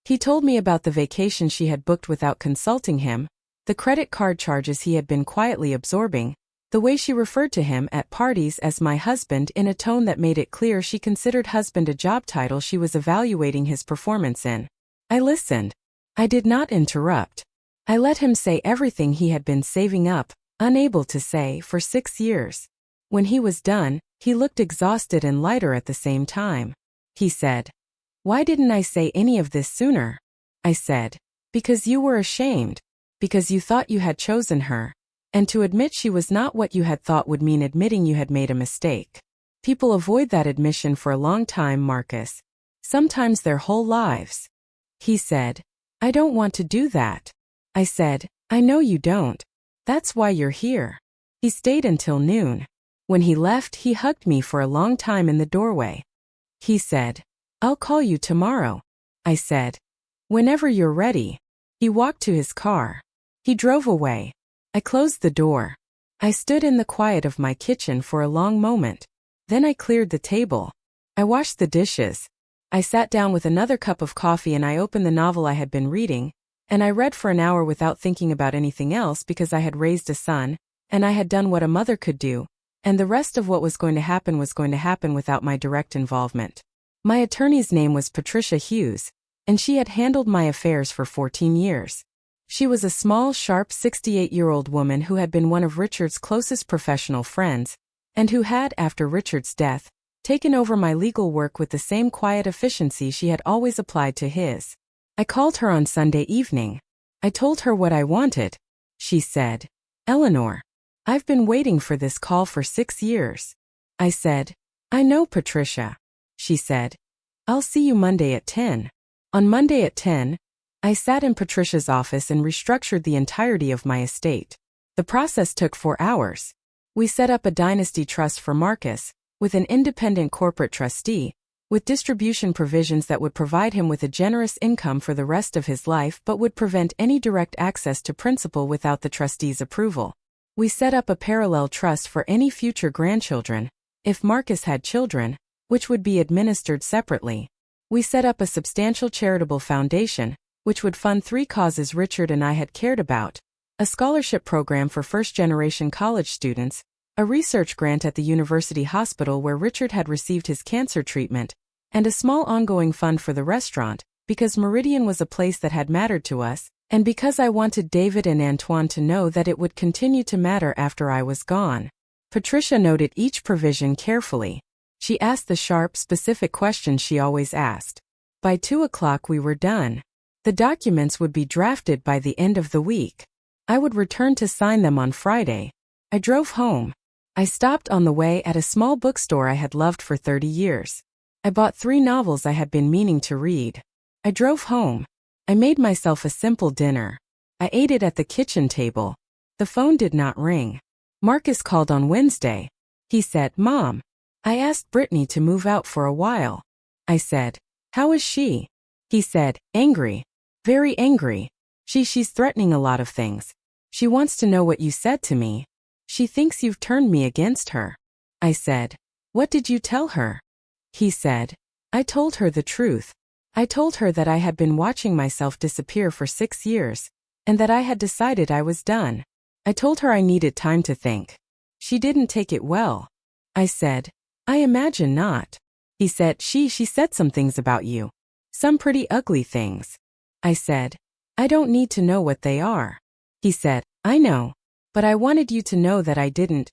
He told me about the vacation she had booked without consulting him, the credit card charges he had been quietly absorbing, the way she referred to him at parties as my husband in a tone that made it clear she considered husband a job title she was evaluating his performance in. I listened. I did not interrupt. I let him say everything he had been saving up, unable to say, for 6 years. When he was done, he looked exhausted and lighter at the same time. He said, Why didn't I say any of this sooner? I said, Because you were ashamed. Because you thought you had chosen her. And to admit she was not what you had thought would mean admitting you had made a mistake. People avoid that admission for a long time, Marcus. Sometimes their whole lives. He said, I don't want to do that. I said, I know you don't. That's why you're here. He stayed until noon. When he left, he hugged me for a long time in the doorway. He said, I'll call you tomorrow. I said, Whenever you're ready. He walked to his car. He drove away. I closed the door. I stood in the quiet of my kitchen for a long moment. Then I cleared the table. I washed the dishes. I sat down with another cup of coffee and I opened the novel I had been reading, and I read for an hour without thinking about anything else because I had raised a son, and I had done what a mother could do, and the rest of what was going to happen without my direct involvement. My attorney's name was Patricia Hughes, and she had handled my affairs for 14 years. She was a small, sharp 68-year-old woman who had been one of Richard's closest professional friends, and who had, after Richard's death, taken over my legal work with the same quiet efficiency she had always applied to his. I called her on Sunday evening. I told her what I wanted. She said, Eleanor, I've been waiting for this call for 6 years. I said, I know, Patricia. She said, I'll see you Monday at 10. On Monday at 10, I sat in Patricia's office and restructured the entirety of my estate. The process took 4 hours. We set up a dynasty trust for Marcus, with an independent corporate trustee, with distribution provisions that would provide him with a generous income for the rest of his life but would prevent any direct access to principal without the trustee's approval. We set up a parallel trust for any future grandchildren, if Marcus had children, which would be administered separately. We set up a substantial charitable foundation, which would fund 3 causes Richard and I had cared about: a scholarship program for first-generation college students, a research grant at the university hospital where Richard had received his cancer treatment, and a small ongoing fund for the restaurant, because Meridian was a place that had mattered to us, and because I wanted David and Antoine to know that it would continue to matter after I was gone. Patricia noted each provision carefully. She asked the sharp, specific questions she always asked. By 2 o'clock we were done. The documents would be drafted by the end of the week. I would return to sign them on Friday. I drove home. I stopped on the way at a small bookstore I had loved for 30 years. I bought 3 novels I had been meaning to read. I drove home. I made myself a simple dinner. I ate it at the kitchen table. The phone did not ring. Marcus called on Wednesday. He said, "Mom, I asked Brittany to move out for a while." I said, "How is she?" He said, "Angry. Very angry. She's threatening a lot of things. She wants to know what you said to me. She thinks you've turned me against her." I said, "What did you tell her?" He said, "I told her the truth. I told her that I had been watching myself disappear for 6 years, and that I had decided I was done. I told her I needed time to think. She didn't take it well." I said, "I imagine not." He said, She said some things about you. Some pretty ugly things." I said, "I don't need to know what they are." He said, "I know. But I wanted you to know that I didn't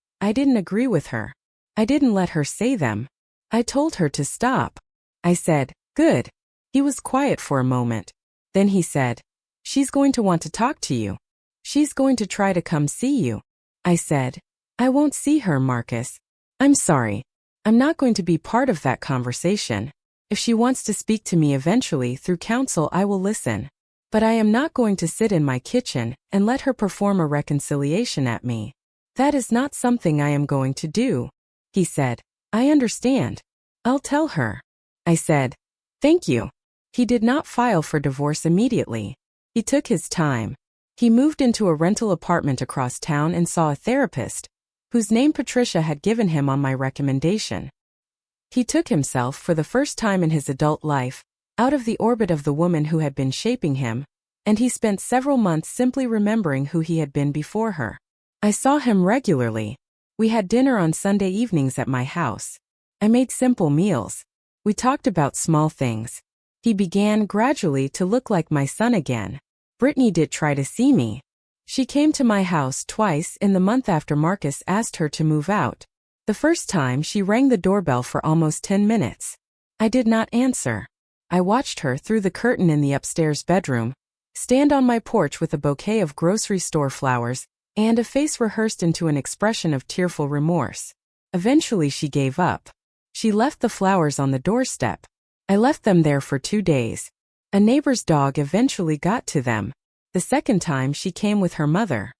agree with her. I didn't let her say them. I told her to stop." I said, "Good." He was quiet for a moment. Then he said, "She's going to want to talk to you. She's going to try to come see you." I said, "I won't see her, Marcus. I'm sorry. I'm not going to be part of that conversation. If she wants to speak to me eventually through counsel, I will listen. But I am not going to sit in my kitchen and let her perform a reconciliation at me. That is not something I am going to do." He said, "I understand. I'll tell her." I said, "Thank you." He did not file for divorce immediately. He took his time. He moved into a rental apartment across town and saw a therapist, whose name Patricia had given him on my recommendation. He took himself, for the first time in his adult life, out of the orbit of the woman who had been shaping him, and he spent several months simply remembering who he had been before her. I saw him regularly. We had dinner on Sunday evenings at my house. I made simple meals. We talked about small things. He began gradually to look like my son again. Brittany did try to see me. She came to my house twice in the month after Marcus asked her to move out. The first time she rang the doorbell for almost 10 minutes. I did not answer. I watched her through the curtain in the upstairs bedroom, stand on my porch with a bouquet of grocery store flowers, and a face rehearsed into an expression of tearful remorse. Eventually she gave up. She left the flowers on the doorstep. I left them there for 2 days. A neighbor's dog eventually got to them. The second time she came with her mother.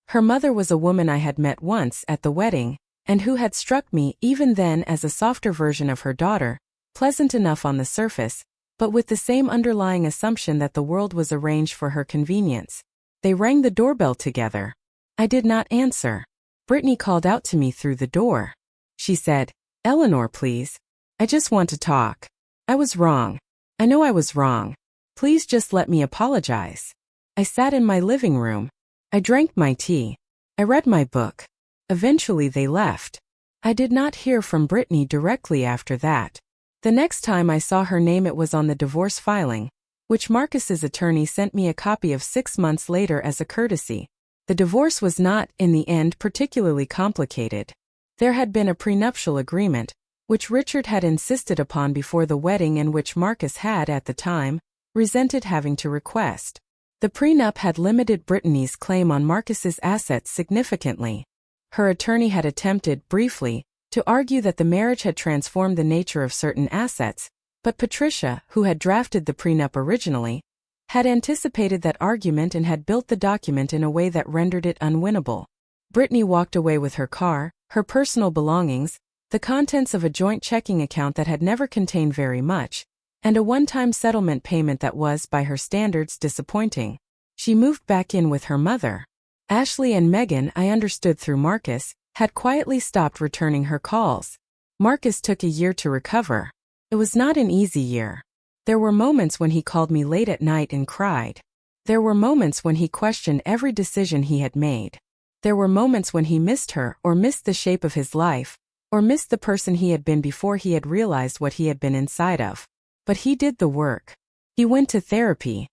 Her mother was a woman I had met once at the wedding, and who had struck me even then as a softer version of her daughter, pleasant enough on the surface, but with the same underlying assumption that the world was arranged for her convenience. They rang the doorbell together. I did not answer. Brittany called out to me through the door. She said, "Eleanor, please. I just want to talk. I was wrong. I know I was wrong. Please just let me apologize." I sat in my living room. I drank my tea. I read my book. Eventually they left. I did not hear from Brittany directly after that. The next time I saw her name, it was on the divorce filing, which Marcus's attorney sent me a copy of 6 months later as a courtesy. The divorce was not, in the end, particularly complicated. There had been a prenuptial agreement, which Richard had insisted upon before the wedding and which Marcus had, at the time, resented having to request. The prenup had limited Brittany's claim on Marcus's assets significantly. Her attorney had attempted, briefly, to argue that the marriage had transformed the nature of certain assets, but Patricia, who had drafted the prenup originally, had anticipated that argument and had built the document in a way that rendered it unwinnable. Brittany walked away with her car, her personal belongings, the contents of a joint checking account that had never contained very much, and a one-time settlement payment that was, by her standards, disappointing. She moved back in with her mother. Ashley and Megan, I understood through Marcus, had quietly stopped returning her calls. Marcus took a year to recover. It was not an easy year. There were moments when he called me late at night and cried. There were moments when he questioned every decision he had made. There were moments when he missed her, or missed the shape of his life, or missed the person he had been before he had realized what he had been inside of. But he did the work. He went to therapy.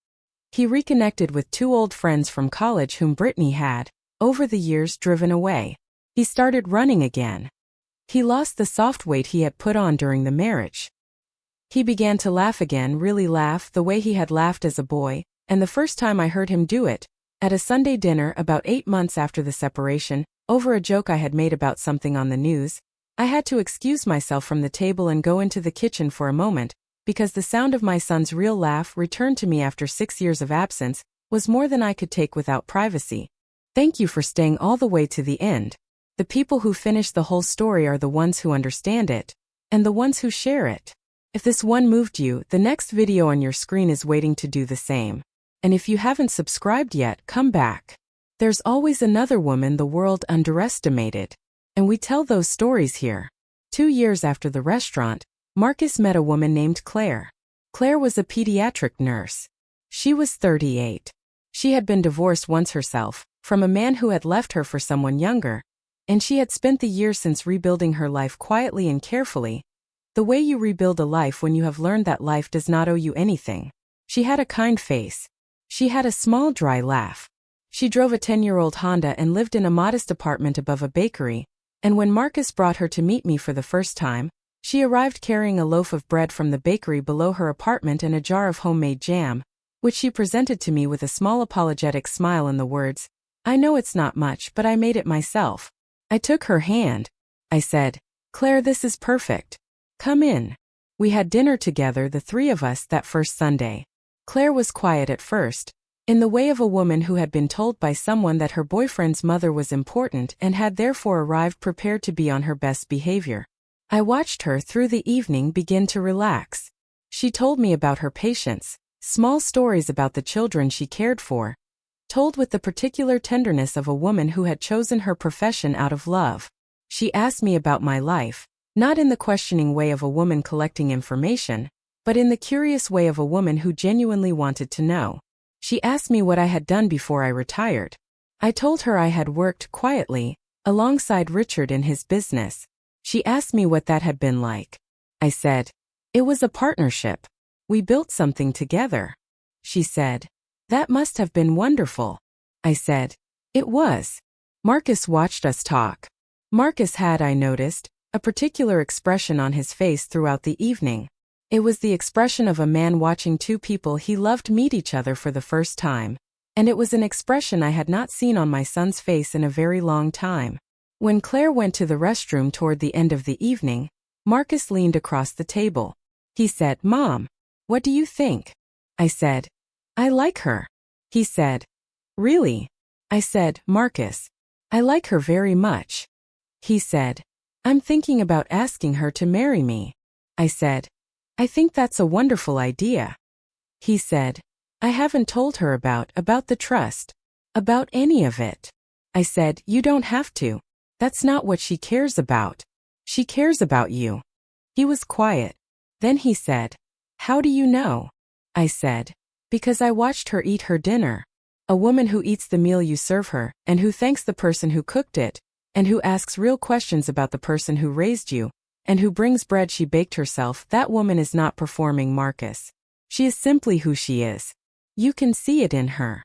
He reconnected with 2 old friends from college whom Brittany had, over the years, driven away. He started running again. He lost the soft weight he had put on during the marriage. He began to laugh again, really laugh the way he had laughed as a boy, and the first time I heard him do it, at a Sunday dinner about 8 months after the separation, over a joke I had made about something on the news, I had to excuse myself from the table and go into the kitchen for a moment, because the sound of my son's real laugh, returned to me after 6 years of absence, was more than I could take without privacy. Thank you for staying all the way to the end. The people who finish the whole story are the ones who understand it, and the ones who share it. If this one moved you, the next video on your screen is waiting to do the same. And if you haven't subscribed yet, come back. There's always another woman the world underestimated. And we tell those stories here. 2 years after the restaurant, Marcus met a woman named Claire. Claire was a pediatric nurse. She was 38. She had been divorced once herself, from a man who had left her for someone younger, and she had spent the years since rebuilding her life quietly and carefully, the way you rebuild a life when you have learned that life does not owe you anything. She had a kind face. She had a small dry laugh. She drove a 10-year-old Honda and lived in a modest apartment above a bakery, and when Marcus brought her to meet me for the first time, she arrived carrying a loaf of bread from the bakery below her apartment and a jar of homemade jam, which she presented to me with a small apologetic smile and the words, "I know it's not much, but I made it myself." I took her hand. I said, "Claire, this is perfect. Come in." We had dinner together, the three of us, that first Sunday. Claire was quiet at first, in the way of a woman who had been told by someone that her boyfriend's mother was important and had therefore arrived prepared to be on her best behavior. I watched her through the evening begin to relax. She told me about her patients, small stories about the children she cared for, told with the particular tenderness of a woman who had chosen her profession out of love. She asked me about my life, not in the questioning way of a woman collecting information, but in the curious way of a woman who genuinely wanted to know. She asked me what I had done before I retired. I told her I had worked quietly, alongside Richard in his business. She asked me what that had been like. I said, "It was a partnership. We built something together." She said, "That must have been wonderful." I said, "It was." Marcus watched us talk. Marcus had, I noticed, a particular expression on his face throughout the evening. It was the expression of a man watching two people he loved meet each other for the first time, and it was an expression I had not seen on my son's face in a very long time. When Claire went to the restroom toward the end of the evening, Marcus leaned across the table. He said, "Mom, what do you think?" I said, "I like her." He said, "Really?" I said, "Marcus, I like her very much." He said, "I'm thinking about asking her to marry me." I said, "I think that's a wonderful idea." He said, "I haven't told her about the trust, about any of it." I said, "You don't have to. That's not what she cares about. She cares about you." He was quiet. Then he said, "How do you know?" I said, "Because I watched her eat her dinner." A woman who eats the meal you serve her, and who thanks the person who cooked it, and who asks real questions about the person who raised you, and who brings bread she baked herself, that woman is not performing, Marcus. She is simply who she is. You can see it in her.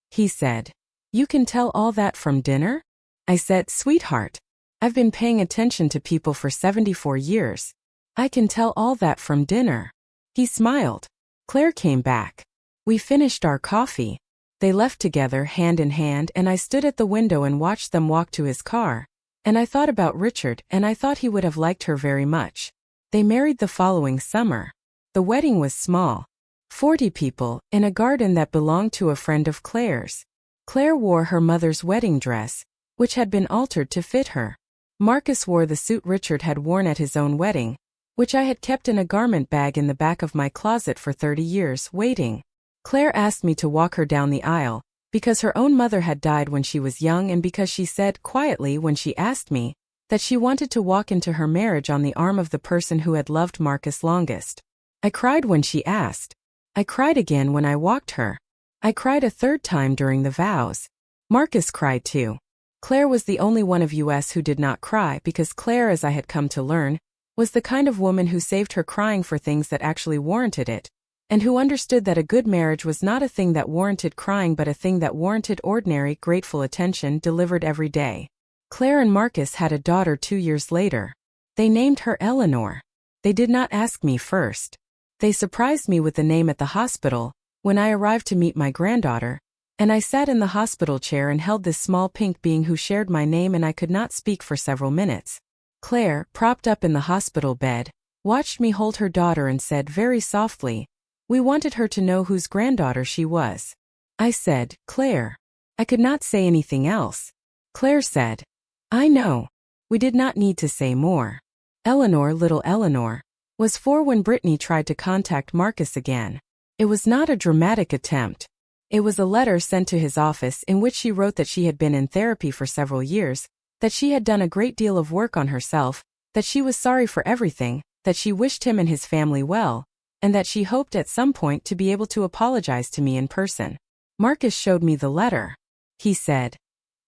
He said, "You can tell all that from dinner?" I said, "Sweetheart, I've been paying attention to people for 74 years. I can tell all that from dinner." He smiled. Claire came back. We finished our coffee. They left together hand in hand, and I stood at the window and watched them walk to his car. And I thought about Richard, and I thought he would have liked her very much. They married the following summer. The wedding was small. 40 people, in a garden that belonged to a friend of Claire's. Claire wore her mother's wedding dress, which had been altered to fit her. Marcus wore the suit Richard had worn at his own wedding, which I had kept in a garment bag in the back of my closet for 30 years, waiting. Claire asked me to walk her down the aisle, because her own mother had died when she was young, and because she said quietly when she asked me that she wanted to walk into her marriage on the arm of the person who had loved Marcus longest. I cried when she asked. I cried again when I walked her. I cried a third time during the vows. Marcus cried too. Claire was the only one of us who did not cry, because Claire, as I had come to learn, was the kind of woman who saved her crying for things that actually warranted it, and who understood that a good marriage was not a thing that warranted crying but a thing that warranted ordinary, grateful attention delivered every day. Claire and Marcus had a daughter 2 years later. They named her Eleanor. They did not ask me first. They surprised me with the name at the hospital, when I arrived to meet my granddaughter, and I sat in the hospital chair and held this small pink being who shared my name, and I could not speak for several minutes. Claire, propped up in the hospital bed, watched me hold her daughter and said very softly, "We wanted her to know whose granddaughter she was." I said, "Claire." I could not say anything else. Claire said, "I know." We did not need to say more. Eleanor, little Eleanor, was 4 when Brittany tried to contact Marcus again. It was not a dramatic attempt. It was a letter sent to his office in which she wrote that she had been in therapy for several years, that she had done a great deal of work on herself, that she was sorry for everything, that she wished him and his family well, and that she hoped at some point to be able to apologize to me in person. Marcus showed me the letter. He said,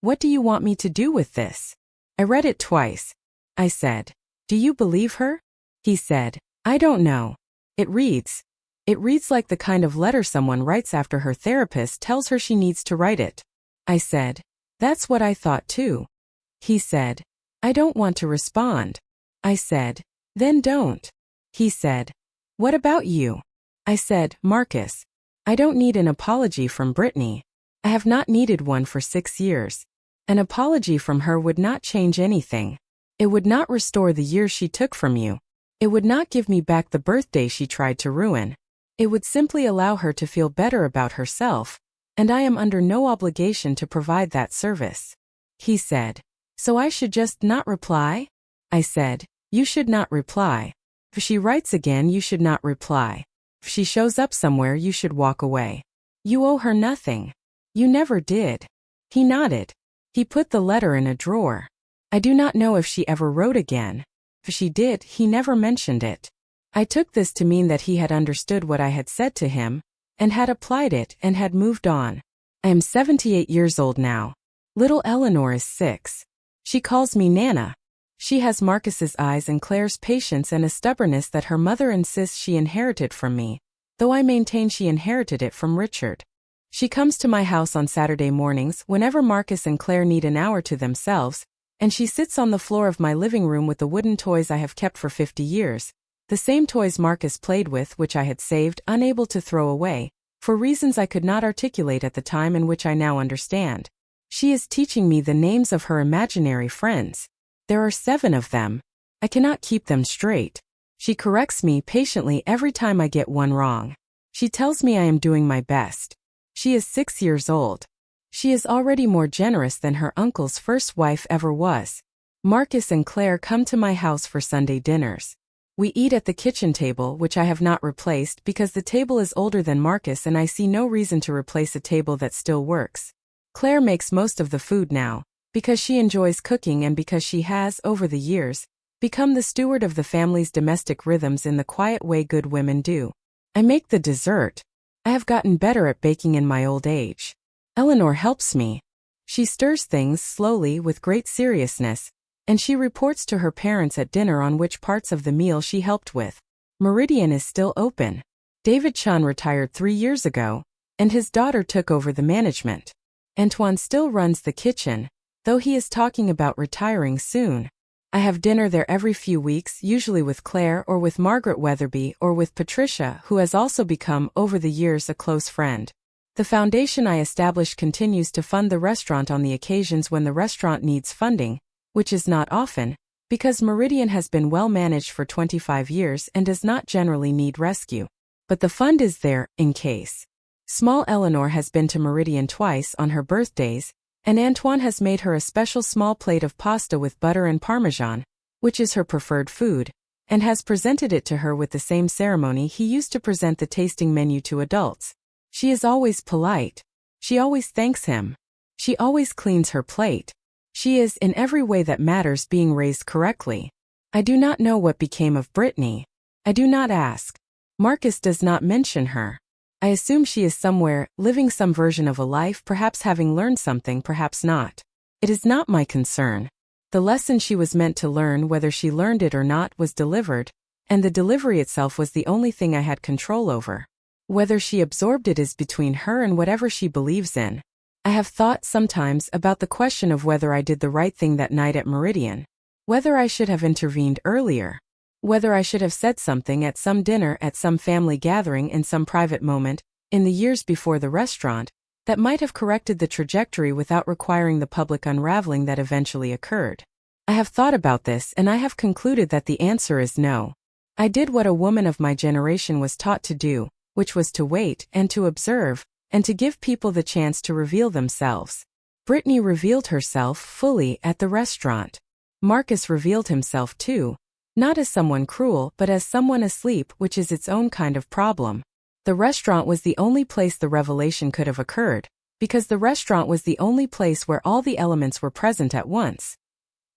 "What do you want me to do with this?" I read it twice. I said, "Do you believe her?" He said, "I don't know. It reads like the kind of letter someone writes after her therapist tells her she needs to write it." I said, "That's what I thought too." He said, "I don't want to respond." I said, "Then don't." He said, "What about you?" I said, "Marcus, I don't need an apology from Brittany. I have not needed one for 6 years. An apology from her would not change anything. It would not restore the years she took from you. It would not give me back the birthday she tried to ruin. It would simply allow her to feel better about herself, and I am under no obligation to provide that service." He said, "So I should just not reply?" I said, "You should not reply. If she writes again, you should not reply. If she shows up somewhere, you should walk away. You owe her nothing. You never did." He nodded. He put the letter in a drawer. I do not know if she ever wrote again. If she did, he never mentioned it. I took this to mean that he had understood what I had said to him, and had applied it and had moved on. I am 78 years old now. Little Eleanor is 6. She calls me Nana. She has Marcus's eyes and Claire's patience and a stubbornness that her mother insists she inherited from me, though I maintain she inherited it from Richard. She comes to my house on Saturday mornings whenever Marcus and Claire need an hour to themselves, and she sits on the floor of my living room with the wooden toys I have kept for 50 years, the same toys Marcus played with which I had saved, unable to throw away, for reasons I could not articulate at the time and which I now understand. She is teaching me the names of her imaginary friends. There are 7 of them. I cannot keep them straight. She corrects me patiently every time I get one wrong. She tells me I am doing my best. She is 6 years old. She is already more generous than her uncle's first wife ever was. Marcus and Claire come to my house for Sunday dinners. We eat at the kitchen table, which I have not replaced because the table is older than Marcus and I see no reason to replace a table that still works. Claire makes most of the food now, because she enjoys cooking and because she has, over the years, become the steward of the family's domestic rhythms in the quiet way good women do. I make the dessert. I have gotten better at baking in my old age. Eleanor helps me. She stirs things slowly with great seriousness, and she reports to her parents at dinner on which parts of the meal she helped with. Meridian is still open. David Chen retired 3 years ago, and his daughter took over the management. Antoine still runs the kitchen, though he is talking about retiring soon. I have dinner there every few weeks, usually with Claire or with Margaret Weatherby or with Patricia, who has also become, over the years, a close friend. The foundation I established continues to fund the restaurant on the occasions when the restaurant needs funding, which is not often, because Meridian has been well managed for 25 years and does not generally need rescue. But the fund is there, in case. Small Eleanor has been to Meridian twice on her birthdays, and Antoine has made her a special small plate of pasta with butter and parmesan, which is her preferred food, and has presented it to her with the same ceremony he used to present the tasting menu to adults. She is always polite. She always thanks him. She always cleans her plate. She is, in every way that matters, being raised correctly. I do not know what became of Brittany. I do not ask. Marcus does not mention her. I assume she is somewhere, living some version of a life, perhaps having learned something, perhaps not. It is not my concern. The lesson she was meant to learn, whether she learned it or not, was delivered, and the delivery itself was the only thing I had control over. Whether she absorbed it is between her and whatever she believes in. I have thought sometimes about the question of whether I did the right thing that night at Meridian, whether I should have intervened earlier, whether I should have said something at some dinner, at some family gathering, in some private moment, in the years before the restaurant, that might have corrected the trajectory without requiring the public unraveling that eventually occurred. I have thought about this and I have concluded that the answer is no. I did what a woman of my generation was taught to do, which was to wait and to observe, and to give people the chance to reveal themselves. Brittany revealed herself fully at the restaurant. Marcus revealed himself too, not as someone cruel but as someone asleep, which is its own kind of problem. The restaurant was the only place the revelation could have occurred, because the restaurant was the only place where all the elements were present at once.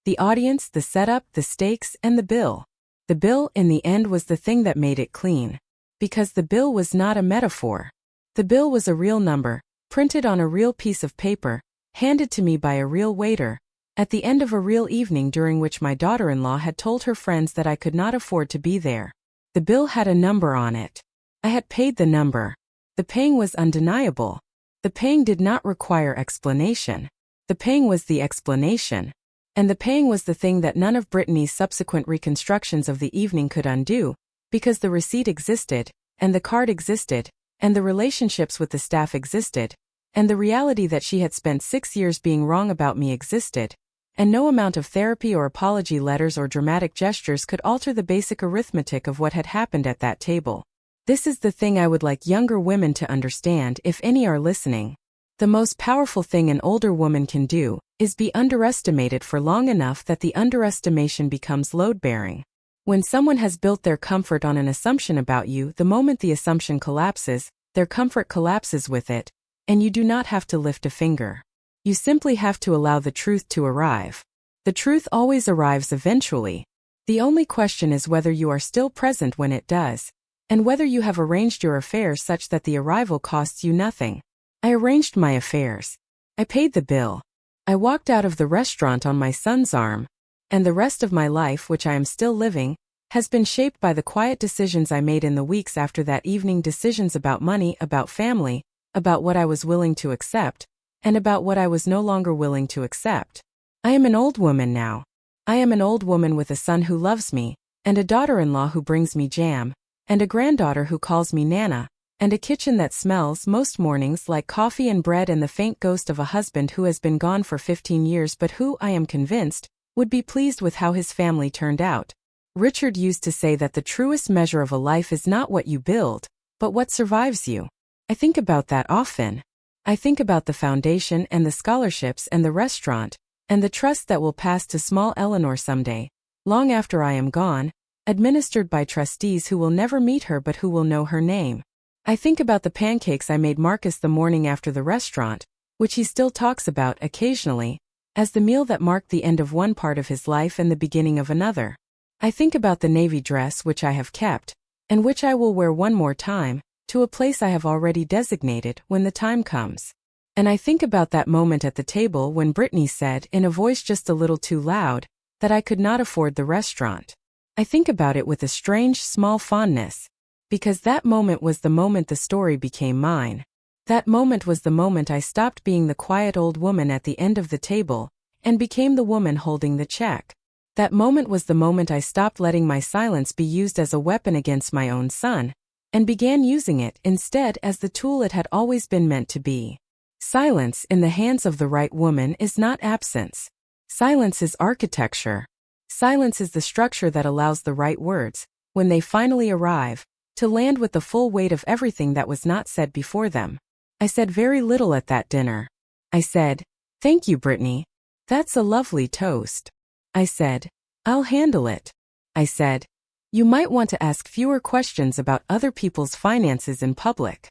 The audience, the setup, the stakes, and the bill. The bill, in the end, was the thing that made it clean. Because the bill was not a metaphor. The bill was a real number, printed on a real piece of paper, handed to me by a real waiter, at the end of a real evening during which my daughter-in-law had told her friends that I could not afford to be there. The bill had a number on it. I had paid the number. The paying was undeniable. The paying did not require explanation. The paying was the explanation. And the paying was the thing that none of Brittany's subsequent reconstructions of the evening could undo, because the receipt existed, and the card existed, and the relationships with the staff existed, and the reality that she had spent 6 years being wrong about me existed, and no amount of therapy or apology letters or dramatic gestures could alter the basic arithmetic of what had happened at that table. This is the thing I would like younger women to understand, if any are listening. The most powerful thing an older woman can do is be underestimated for long enough that the underestimation becomes load-bearing. When someone has built their comfort on an assumption about you, the moment the assumption collapses, their comfort collapses with it, and you do not have to lift a finger. You simply have to allow the truth to arrive. The truth always arrives eventually. The only question is whether you are still present when it does, and whether you have arranged your affairs such that the arrival costs you nothing. I arranged my affairs. I paid the bill. I walked out of the restaurant on my son's arm, and the rest of my life, which I am still living, has been shaped by the quiet decisions I made in the weeks after that evening, decisions about money, about family, about what I was willing to accept, and about what I was no longer willing to accept. I am an old woman now. I am an old woman with a son who loves me, and a daughter-in-law who brings me jam, and a granddaughter who calls me Nana, and a kitchen that smells most mornings like coffee and bread, and the faint ghost of a husband who has been gone for 15 years but who, I am convinced, would be pleased with how his family turned out. Richard used to say that the truest measure of a life is not what you build, but what survives you. I think about that often. I think about the foundation and the scholarships and the restaurant, and the trust that will pass to small Eleanor someday, long after I am gone, administered by trustees who will never meet her but who will know her name. I think about the pancakes I made Marcus the morning after the restaurant, which he still talks about occasionally, as the meal that marked the end of one part of his life and the beginning of another. I think about the navy dress which I have kept, and which I will wear one more time, to a place I have already designated when the time comes. And I think about that moment at the table when Brittany said, in a voice just a little too loud, that I could not afford the restaurant. I think about it with a strange, small fondness, because that moment was the moment the story became mine. That moment was the moment I stopped being the quiet old woman at the end of the table, and became the woman holding the check. That moment was the moment I stopped letting my silence be used as a weapon against my own son, and began using it instead as the tool it had always been meant to be. Silence in the hands of the right woman is not absence. Silence is architecture. Silence is the structure that allows the right words, when they finally arrive, to land with the full weight of everything that was not said before them. I said very little at that dinner. I said, "Thank you, Brittany. That's a lovely toast." I said, "I'll handle it." I said, "You might want to ask fewer questions about other people's finances in public."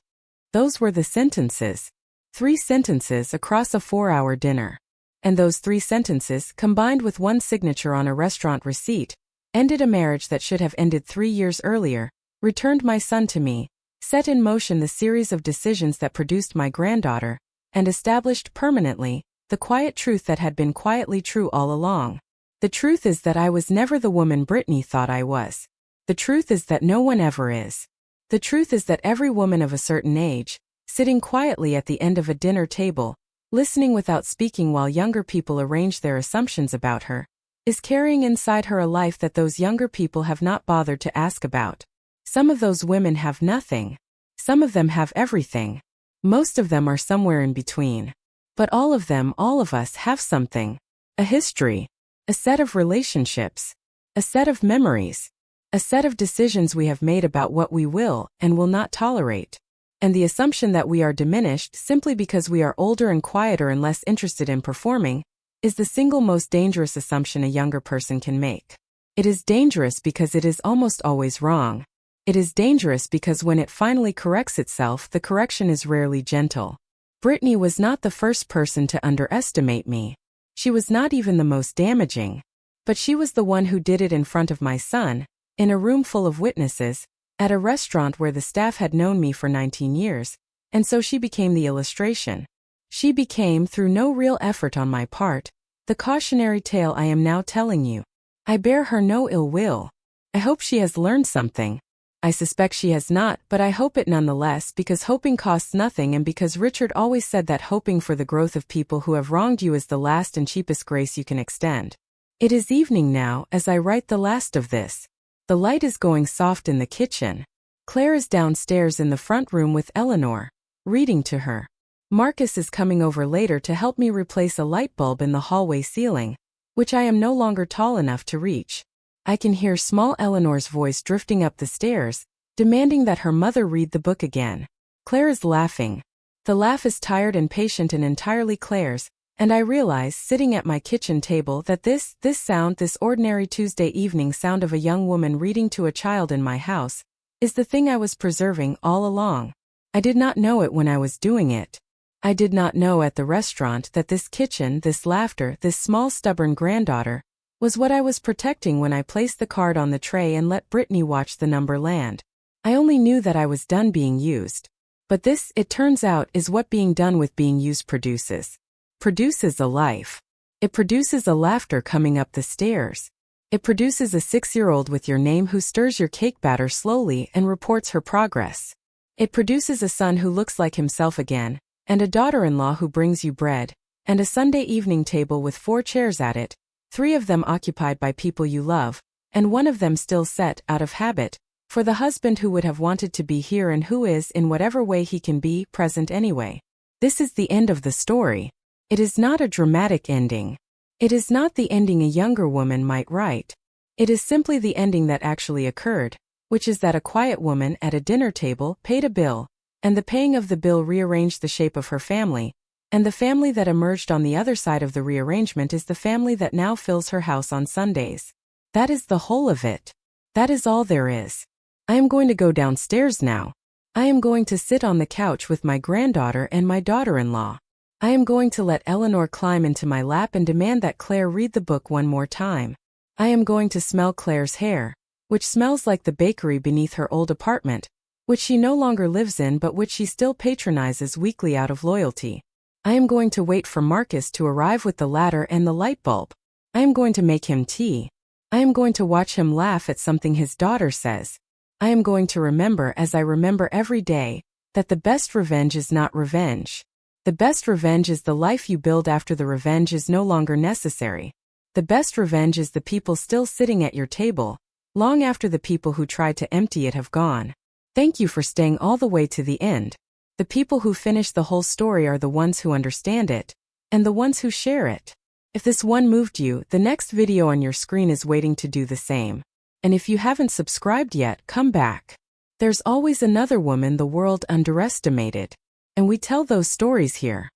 Those were the sentences. 3 sentences across a 4-hour dinner. And those 3 sentences, combined with one signature on a restaurant receipt, ended a marriage that should have ended 3 years earlier, returned my son to me, set in motion the series of decisions that produced my granddaughter, and established permanently the quiet truth that had been quietly true all along. The truth is that I was never the woman Brittany thought I was. The truth is that no one ever is. The truth is that every woman of a certain age, sitting quietly at the end of a dinner table, listening without speaking while younger people arrange their assumptions about her, is carrying inside her a life that those younger people have not bothered to ask about. Some of those women have nothing. Some of them have everything. Most of them are somewhere in between. But all of them, all of us, have something. A history. a set of relationships, a set of memories, a set of decisions we have made about what we will and will not tolerate, and the assumption that we are diminished simply because we are older and quieter and less interested in performing is the single most dangerous assumption a younger person can make. It is dangerous because it is almost always wrong. It is dangerous because when it finally corrects itself, the correction is rarely gentle. Brittany was not the first person to underestimate me. She was not even the most damaging. But she was the one who did it in front of my son, in a room full of witnesses, at a restaurant where the staff had known me for 19 years, and so she became the illustration. She became, through no real effort on my part, the cautionary tale I am now telling you. I bear her no ill will. I hope she has learned something. I suspect she has not, but I hope it nonetheless because hoping costs nothing and because Richard always said that hoping for the growth of people who have wronged you is the last and cheapest grace you can extend. It is evening now as I write the last of this. The light is going soft in the kitchen. Claire is downstairs in the front room with Eleanor, reading to her. Marcus is coming over later to help me replace a light bulb in the hallway ceiling, which I am no longer tall enough to reach. I can hear small Eleanor's voice drifting up the stairs, demanding that her mother read the book again. Claire is laughing. The laugh is tired and patient and entirely Claire's, and I realize, sitting at my kitchen table, that this sound, this ordinary Tuesday evening sound of a young woman reading to a child in my house, is the thing I was preserving all along. I did not know it when I was doing it. I did not know at the restaurant that this kitchen, this laughter, this small stubborn granddaughter, was what I was protecting when I placed the card on the tray and let Brittany watch the number land. I only knew that I was done being used. But this, it turns out, is what being done with being used produces. Produces a life. It produces a laughter coming up the stairs. It produces a 6-year-old with your name who stirs your cake batter slowly and reports her progress. It produces a son who looks like himself again, and a daughter-in-law who brings you bread, and a Sunday evening table with 4 chairs at it, 3 of them occupied by people you love, and 1 of them still set, out of habit, for the husband who would have wanted to be here and who is, in whatever way he can be, present anyway. This is the end of the story. It is not a dramatic ending. It is not the ending a younger woman might write. It is simply the ending that actually occurred, which is that a quiet woman at a dinner table paid a bill, and the paying of the bill rearranged the shape of her family, and the family that emerged on the other side of the rearrangement is the family that now fills her house on Sundays. That is the whole of it. That is all there is. I am going to go downstairs now. I am going to sit on the couch with my granddaughter and my daughter-in-law. I am going to let Eleanor climb into my lap and demand that Claire read the book one more time. I am going to smell Claire's hair, which smells like the bakery beneath her old apartment, which she no longer lives in but which she still patronizes weekly out of loyalty. I am going to wait for Marcus to arrive with the ladder and the light bulb. I am going to make him tea. I am going to watch him laugh at something his daughter says. I am going to remember, as I remember every day, that the best revenge is not revenge. The best revenge is the life you build after the revenge is no longer necessary. The best revenge is the people still sitting at your table, long after the people who tried to empty it have gone. Thank you for staying all the way to the end. The people who finish the whole story are the ones who understand it, and the ones who share it. If this one moved you, the next video on your screen is waiting to do the same. And if you haven't subscribed yet, come back. There's always another woman the world underestimated. And we tell those stories here.